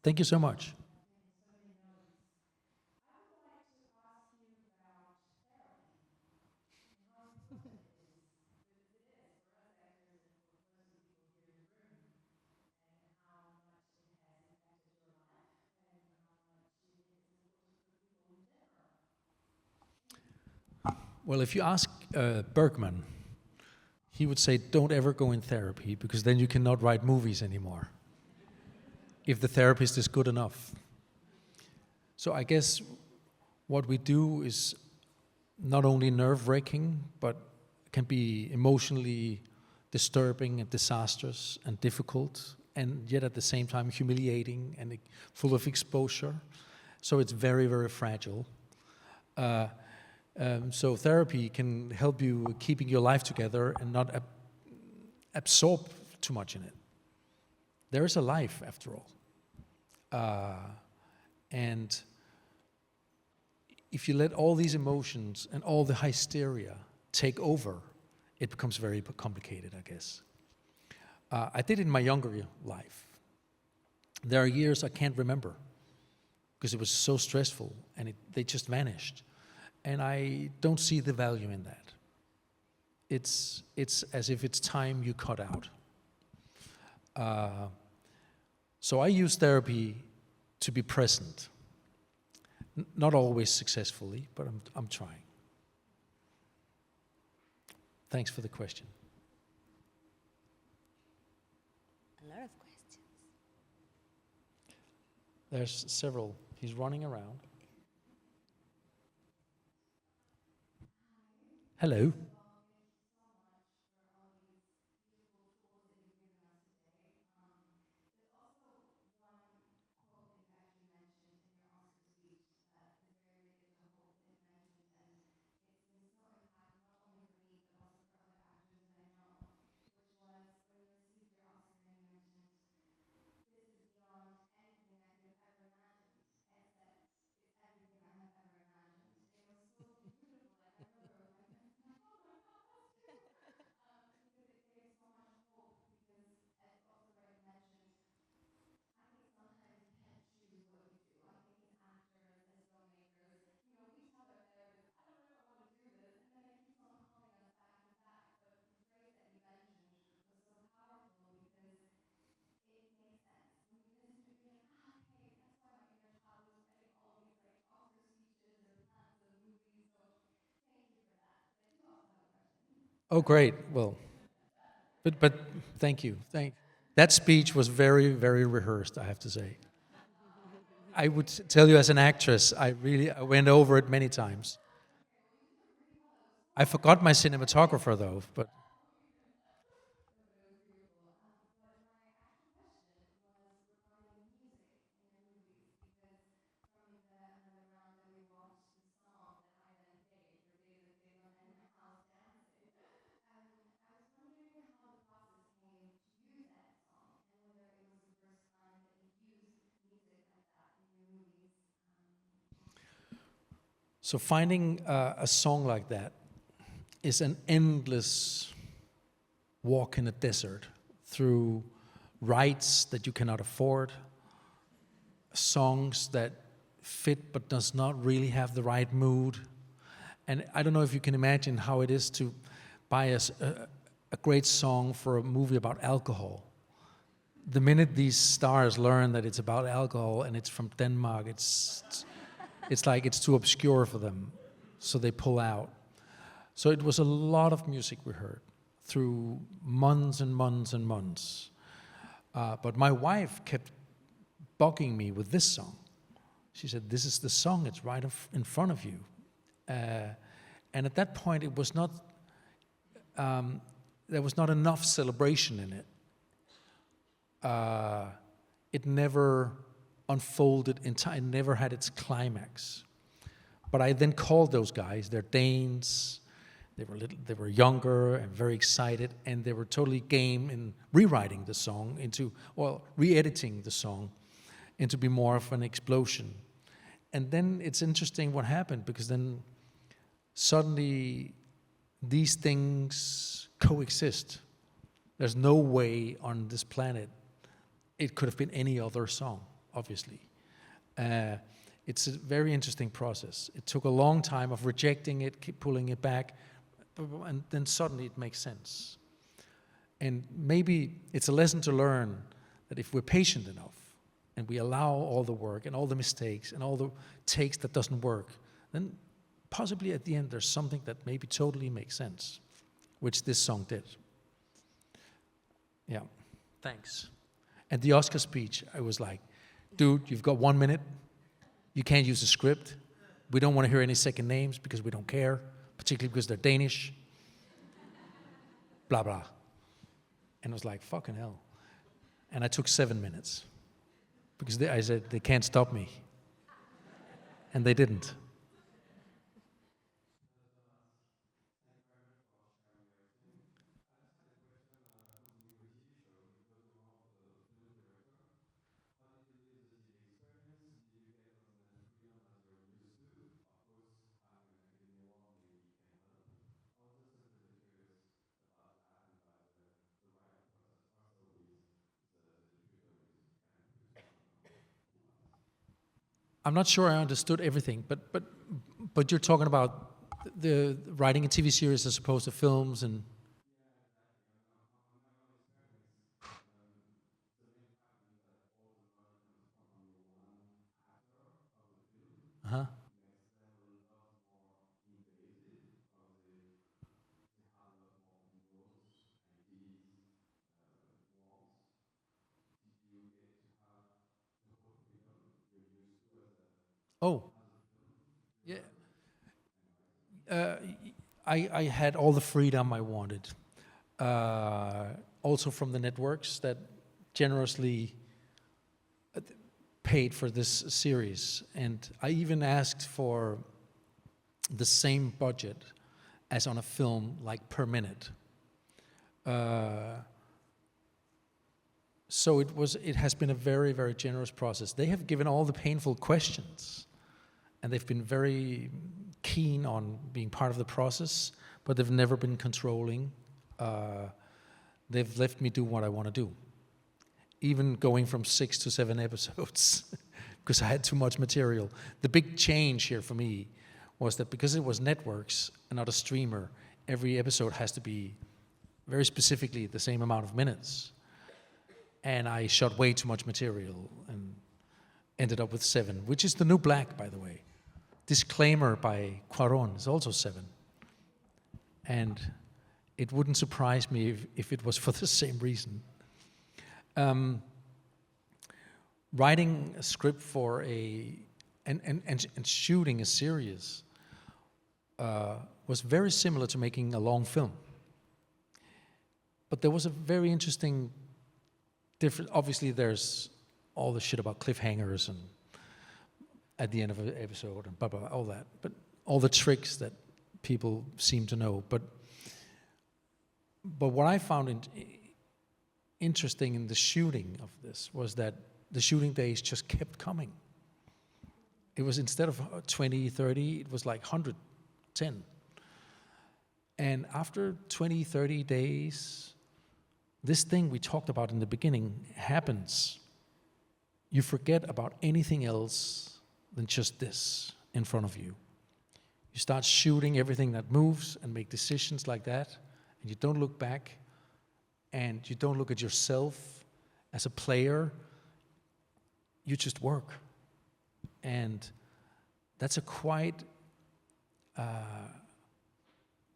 Thank you so much. Well, if you ask Bergman, he would say, don't ever go in therapy, because then you cannot write movies anymore, if the therapist is good enough. So I guess what we do is not only nerve-wracking, but can be emotionally disturbing and disastrous and difficult, and yet at the same time humiliating and full of exposure. So it's very, very fragile. So therapy can help you keeping your life together and not absorb too much in it. There is a life, after all. And if you let all these emotions and all the hysteria take over, it becomes very complicated, I guess. I did it in my younger life. There are years I can't remember because it was so stressful and they just vanished. And I don't see the value in that. It's as if it's time you cut out. So I use therapy to be present. Not always successfully, but I'm trying. Thanks for the question. A lot of questions. There's several. He's running around. Hello. Oh, great. Well, but thank you. That speech was very, very rehearsed, I have to say. I would tell you as an actress, I went over it many times. I forgot my cinematographer, though, but... So finding a song like that is an endless walk in a desert through rights that you cannot afford, songs that fit but does not really have the right mood. And I don't know if you can imagine how it is to buy a great song for a movie about alcohol. The minute these stars learn that it's about alcohol and it's from Denmark, it's like it's too obscure for them. So they pull out. So it was a lot of music we heard through months and months and months. But my wife kept bugging me with this song. She said, "This is the song, it's right in front of you." And at that point, it was not, there was not enough celebration in it. It never unfolded in time, it never had its climax. But I then called those guys, they're Danes, they were younger and very excited, and they were totally game in rewriting the song re-editing the song into be more of an explosion. And then it's interesting what happened, because then suddenly these things coexist. There's no way on this planet it could have been any other song, obviously. It's a very interesting process. It took a long time of rejecting it, keep pulling it back, and then suddenly it makes sense. And maybe it's a lesson to learn that if we're patient enough and we allow all the work and all the mistakes and all the takes that doesn't work, then possibly at the end there's something that maybe totally makes sense, which this song did. Yeah, thanks. And the Oscar speech, I was like, dude, you've got 1 minute. You can't use the script. We don't want to hear any second names because we don't care, particularly because they're Danish. Blah, blah. And I was like, fucking hell. And I took 7 minutes because I said, they can't stop me. And they didn't. I'm not sure I understood everything, but you're talking about the writing a TV series as opposed to films and. Uh-huh. Oh, yeah. I had all the freedom I wanted. Also from the networks that generously paid for this series. And I even asked for the same budget as on a film, like per minute. So it has been a very, very generous process. They have given all the painful questions, and they've been very keen on being part of the process, but they've never been controlling. They've left me do what I want to do, even going from 6 to 7 episodes, because I had too much material. The big change here for me was that because it was networks and not a streamer, every episode has to be very specifically the same amount of minutes. And I shot way too much material and ended up with 7, which is the new black, by the way. Disclaimer by Quaron is also 7. And it wouldn't surprise me if it was for the same reason. Writing a script for and shooting a series was very similar to making a long film. But there was a very interesting different. Obviously, there's all the shit about cliffhangers and at the end of an episode and blah, blah, blah, all that. But all the tricks that people seem to know. But what I found interesting in the shooting of this was that the shooting days just kept coming. It was instead of 20, 30, it was like 110. And after 20, 30 days, this thing we talked about in the beginning happens. You forget about anything else than just this in front of you. You start shooting everything that moves and make decisions like that, and you don't look back, and you don't look at yourself as a player. You just work. And that's a quite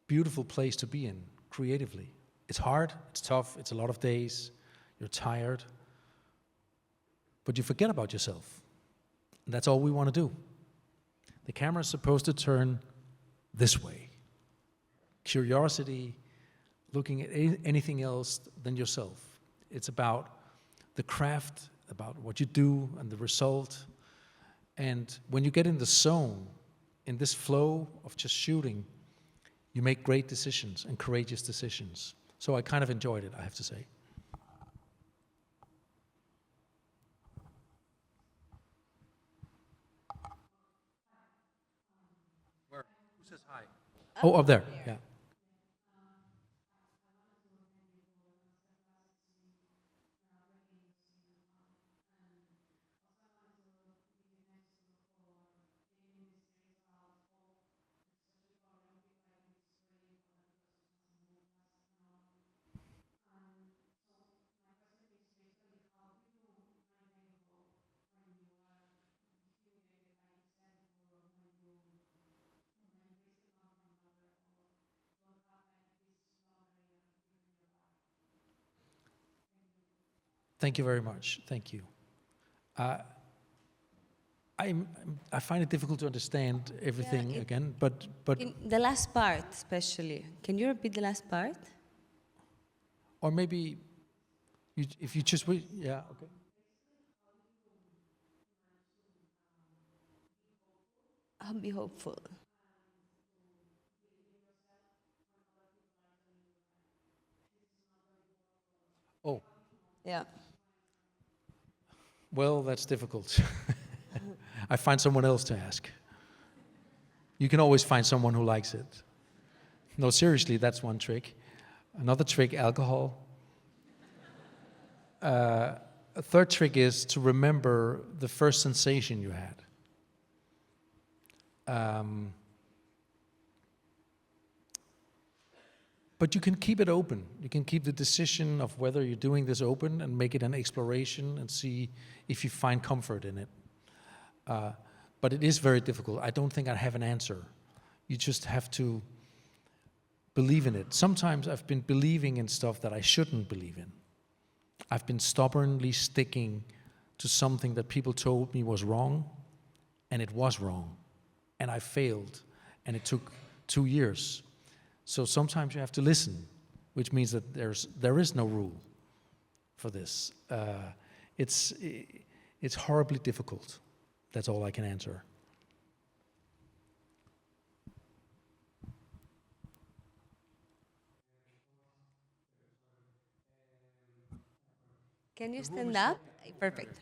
beautiful place to be in creatively. It's hard, it's tough, it's a lot of days, you're tired, but you forget about yourself. And that's all we want to do. The camera is supposed to turn this way. Curiosity, looking at anything else than yourself. It's about the craft, about what you do and the result. And when you get in the zone, in this flow of just shooting, you make great decisions and courageous decisions. So I kind of enjoyed it, I have to say. Where? Who says hi? Oh, up there, yeah. Thank you very much. Thank you. I find it difficult to understand everything again, but In the last part, especially. Can you repeat the last part? or maybe if you just wait, yeah, okay. I'll be hopeful. Oh, Yeah. well, that's difficult. I find someone else to ask. You can always find someone who likes it. No, seriously, that's one trick. Another trick, alcohol. A third trick is to remember the first sensation you had. But you can keep it open. You can keep the decision of whether you're doing this open and make it an exploration and see if you find comfort in it. But it is very difficult. I don't think I have an answer. You just have to believe in it. Sometimes I've been believing in stuff that I shouldn't believe in. I've been stubbornly sticking to something that people told me was wrong, and it was wrong. And I failed, and it took 2 years. So sometimes you have to listen, which means that there is no rule for this. It's horribly difficult. That's all I can answer. Can you stand up? Perfect.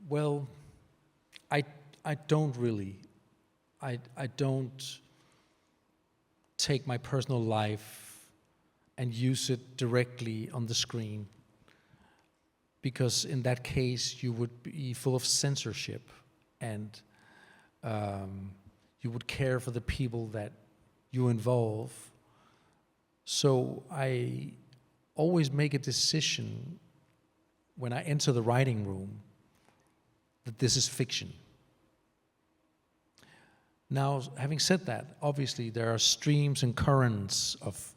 Well, I don't really. I don't take my personal life and use it directly on the screen, because in that case you would be full of censorship, and you would care for the people that you involve. So I always make a decision when I enter the writing room that this is fiction. Now, having said that, obviously there are streams and currents of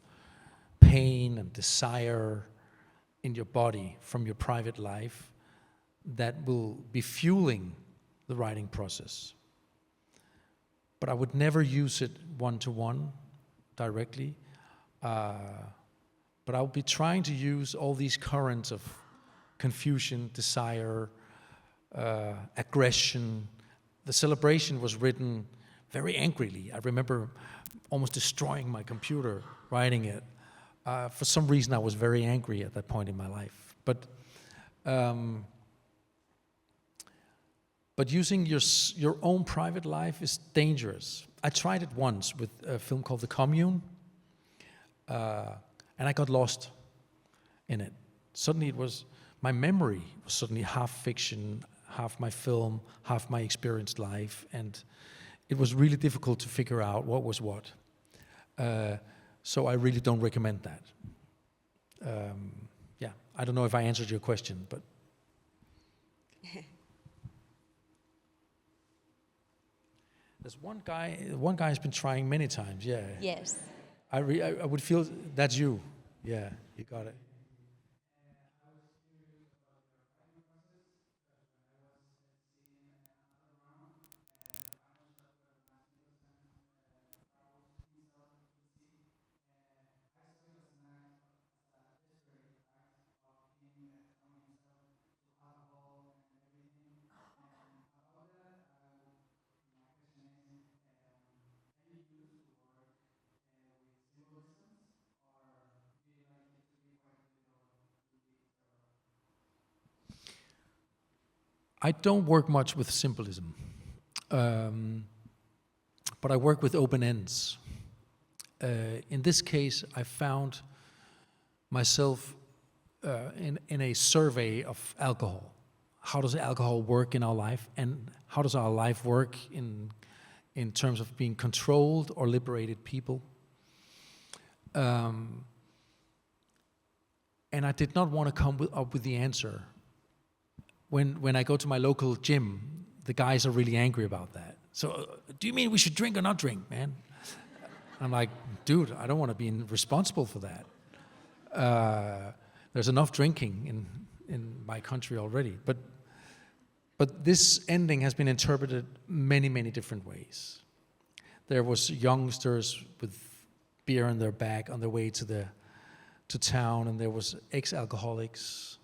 pain and desire in your body from your private life that will be fueling the writing process. But I would never use it one-to-one directly. But I'll be trying to use all these currents of confusion, desire, aggression. The Celebration was written very angrily. I remember almost destroying my computer writing it. For some reason, I was very angry at that point in my life. But using your own private life is dangerous. I tried it once with a film called The Commune, and I got lost in it. Suddenly it was, my memory was suddenly half fiction, half my film, half my experienced life, and it was really difficult to figure out what was what. So I really don't recommend that. Yeah, I don't know if I answered your question, but. There's one guy has been trying many times, yeah. Yes. I would feel, that's you. Yeah, you got it. I don't work much with symbolism, but I work with open ends. In this case, I found myself in a survey of alcohol. How does alcohol work in our life, and how does our life work in terms of being controlled or liberated people? And I did not want to come up with the answer. When I go to my local gym, the guys are really angry about that. So, do you mean we should drink or not drink, man? I'm like, dude, I don't want to be responsible for that. There's enough drinking in my country already. But this ending has been interpreted many, many different ways. There was youngsters with beer in their bag on their way to town, and there was ex-alcoholics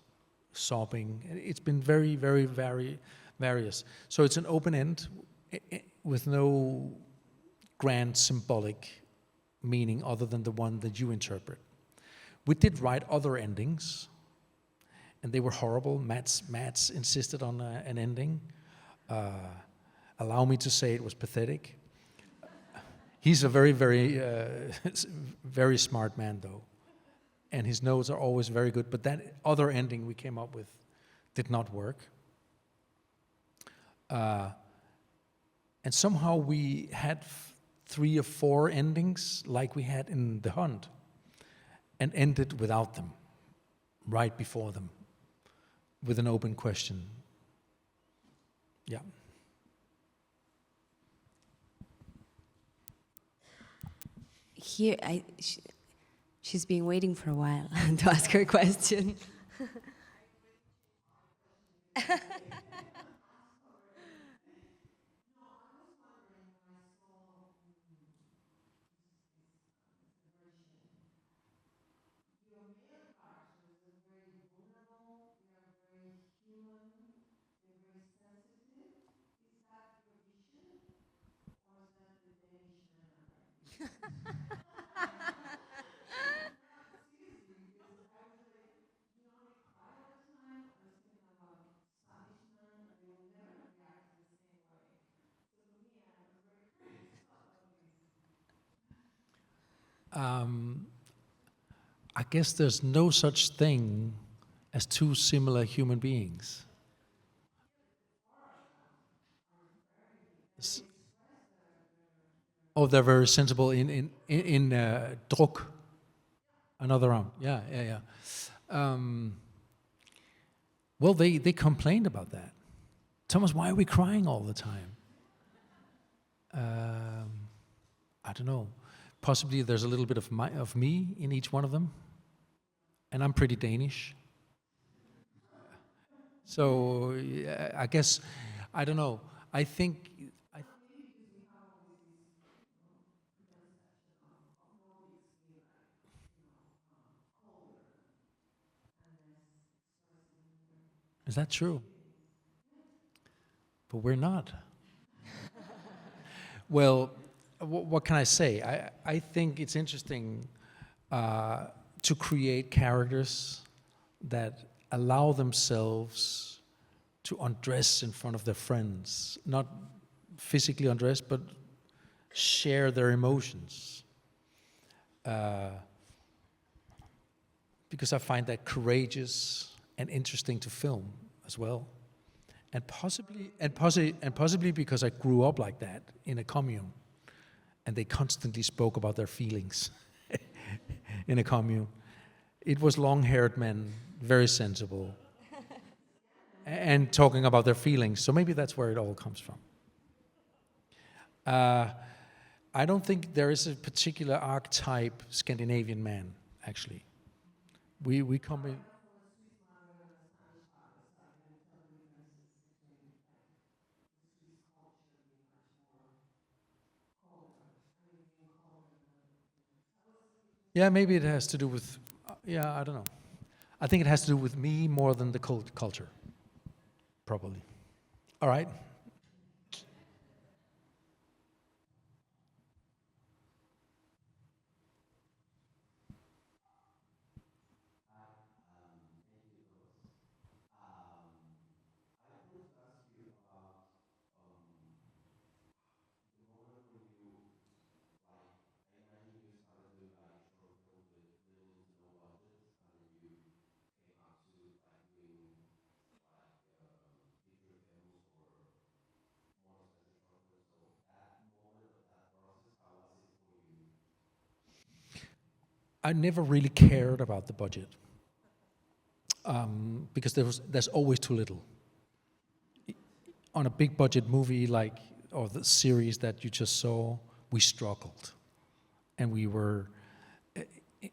sobbing. It's been very, very various. So it's an open end with no grand symbolic meaning other than the one that you interpret. We did write other endings, and they were horrible. Mats insisted on an ending. Allow me to say it was pathetic. He's a very, very, very smart man, though. And his notes are always very good, but that other ending we came up with did not work. And somehow we had 3 or 4 endings like we had in The Hunt, and ended without them, right before them, with an open question. Yeah. Here, she's been waiting for a while to ask her question. I guess there's no such thing as 2 similar human beings. Oh, they're very sensible in Druk, another round. Yeah. Well, they complained about that. Thomas, why are we crying all the time? I don't know. Possibly there's a little bit of me in each one of them, and I'm pretty Danish. So yeah, I guess, I don't know. I think. Is that true? But we're not. Well, what can I say? I think it's interesting to create characters that allow themselves to undress in front of their friends, not physically undress, but share their emotions. Because I find that courageous and interesting to film as well. And possibly because I grew up like that in a commune, and they constantly spoke about their feelings in a commune. It was long-haired men, very sensible, and talking about their feelings. So maybe that's where it all comes from. I don't think there is a particular archetype Scandinavian man, actually. We come in. Yeah, maybe it has to do with, yeah, I don't know. I think it has to do with me more than the culture, probably. All right. I never really cared about the budget because there's always too little. On a big budget movie like, or the series that you just saw, we struggled, and we were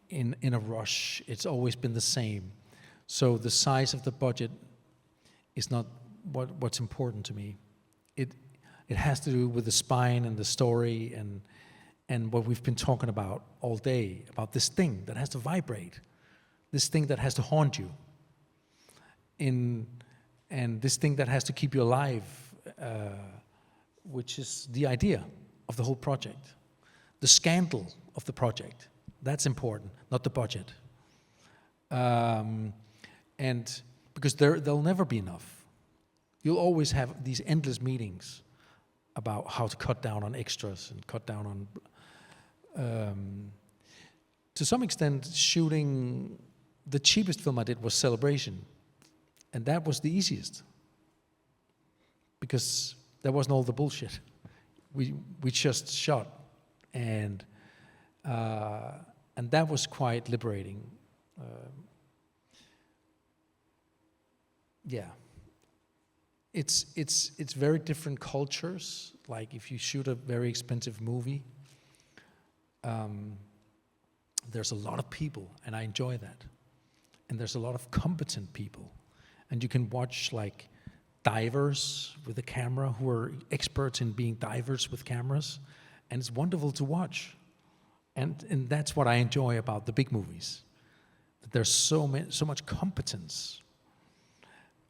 in a rush. It's always been the same. So the size of the budget is not what's important to me. It has to do with the spine and the story and what we've been talking about all day, about this thing that has to vibrate, this thing that has to haunt you, and this thing that has to keep you alive, which is the idea of the whole project. The scandal of the project, that's important, not the budget. And because there'll never be enough. You'll always have these endless meetings about how to cut down on extras and cut down on to some extent, shooting, the cheapest film I did was Celebration, and that was the easiest because there wasn't all the bullshit. We just shot, and that was quite liberating. Yeah, it's very different cultures. Like if you shoot a very expensive movie. There's a lot of people, and I enjoy that. And there's a lot of competent people. And you can watch like divers with a camera who are experts in being divers with cameras, and it's wonderful to watch. And that's what I enjoy about the big movies. That there's so much competence.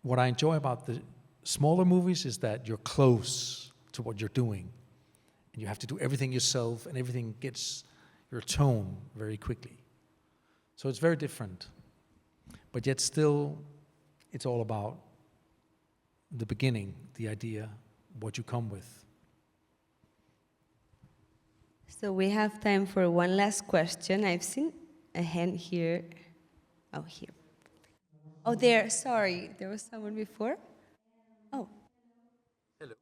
What I enjoy about the smaller movies is that you're close to what you're doing. And you have to do everything yourself, and everything gets your tone very quickly. So it's very different. But yet still, it's all about the beginning, the idea, what you come with. So we have time for one last question. I've seen a hand here. Oh, here. Oh, there. Sorry. There was someone before. Oh. Hello.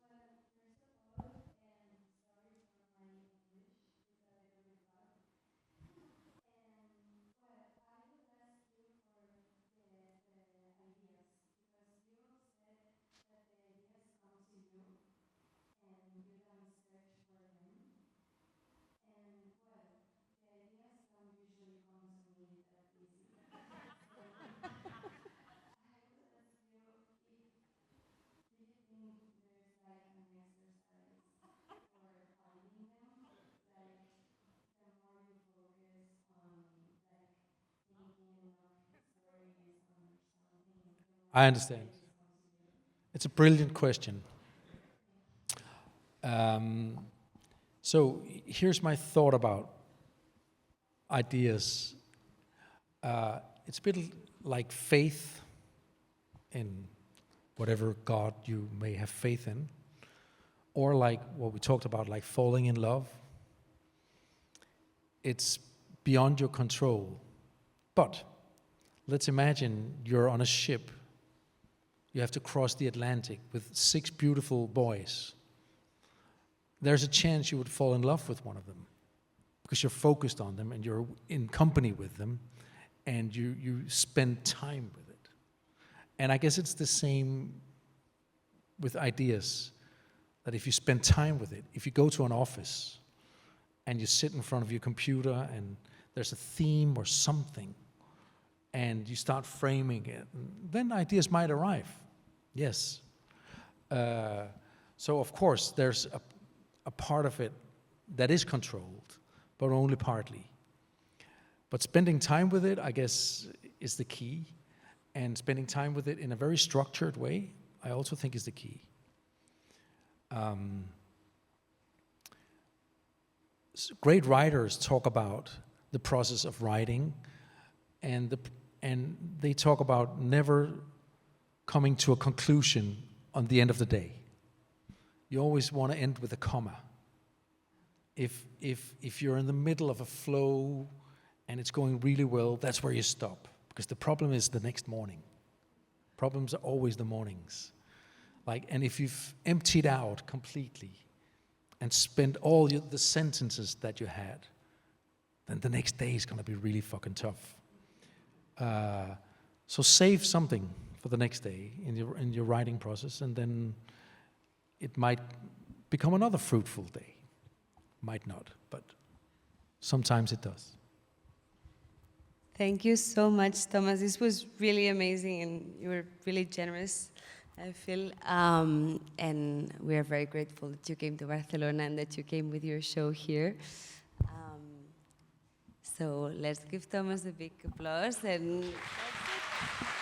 I understand. It's a brilliant question. So here's my thought about ideas. It's a bit like faith in whatever God you may have faith in, or like what we talked about, like falling in love. It's beyond your control. But let's imagine you're on a ship. You have to cross the Atlantic with 6 beautiful boys. There's a chance you would fall in love with one of them because you're focused on them and you're in company with them and you spend time with it. And I guess it's the same with ideas, that if you spend time with it, if you go to an office and you sit in front of your computer and there's a theme or something and you start framing it, then ideas might arrive. Yes. So of course there's a part of it that is controlled, but only partly. But spending time with it, I guess, is the key. And spending time with it in a very structured way, I also think is the key. Great writers talk about the process of writing, and they talk about never coming to a conclusion on the end of the day. You always want to end with a comma. If you're in the middle of a flow and it's going really well, that's where you stop. Because the problem is the next morning. Problems are always the mornings. And if you've emptied out completely and spent all the sentences that you had, then the next day is going to be really fucking tough. So save something for the next day in your writing process, and then it might become another fruitful day. Might not, but sometimes it does. Thank you so much, Thomas. This was really amazing, and you were really generous, I feel. And we are very grateful that you came to Barcelona and that you came with your show here. So let's give Thomas a big applause. And that's it.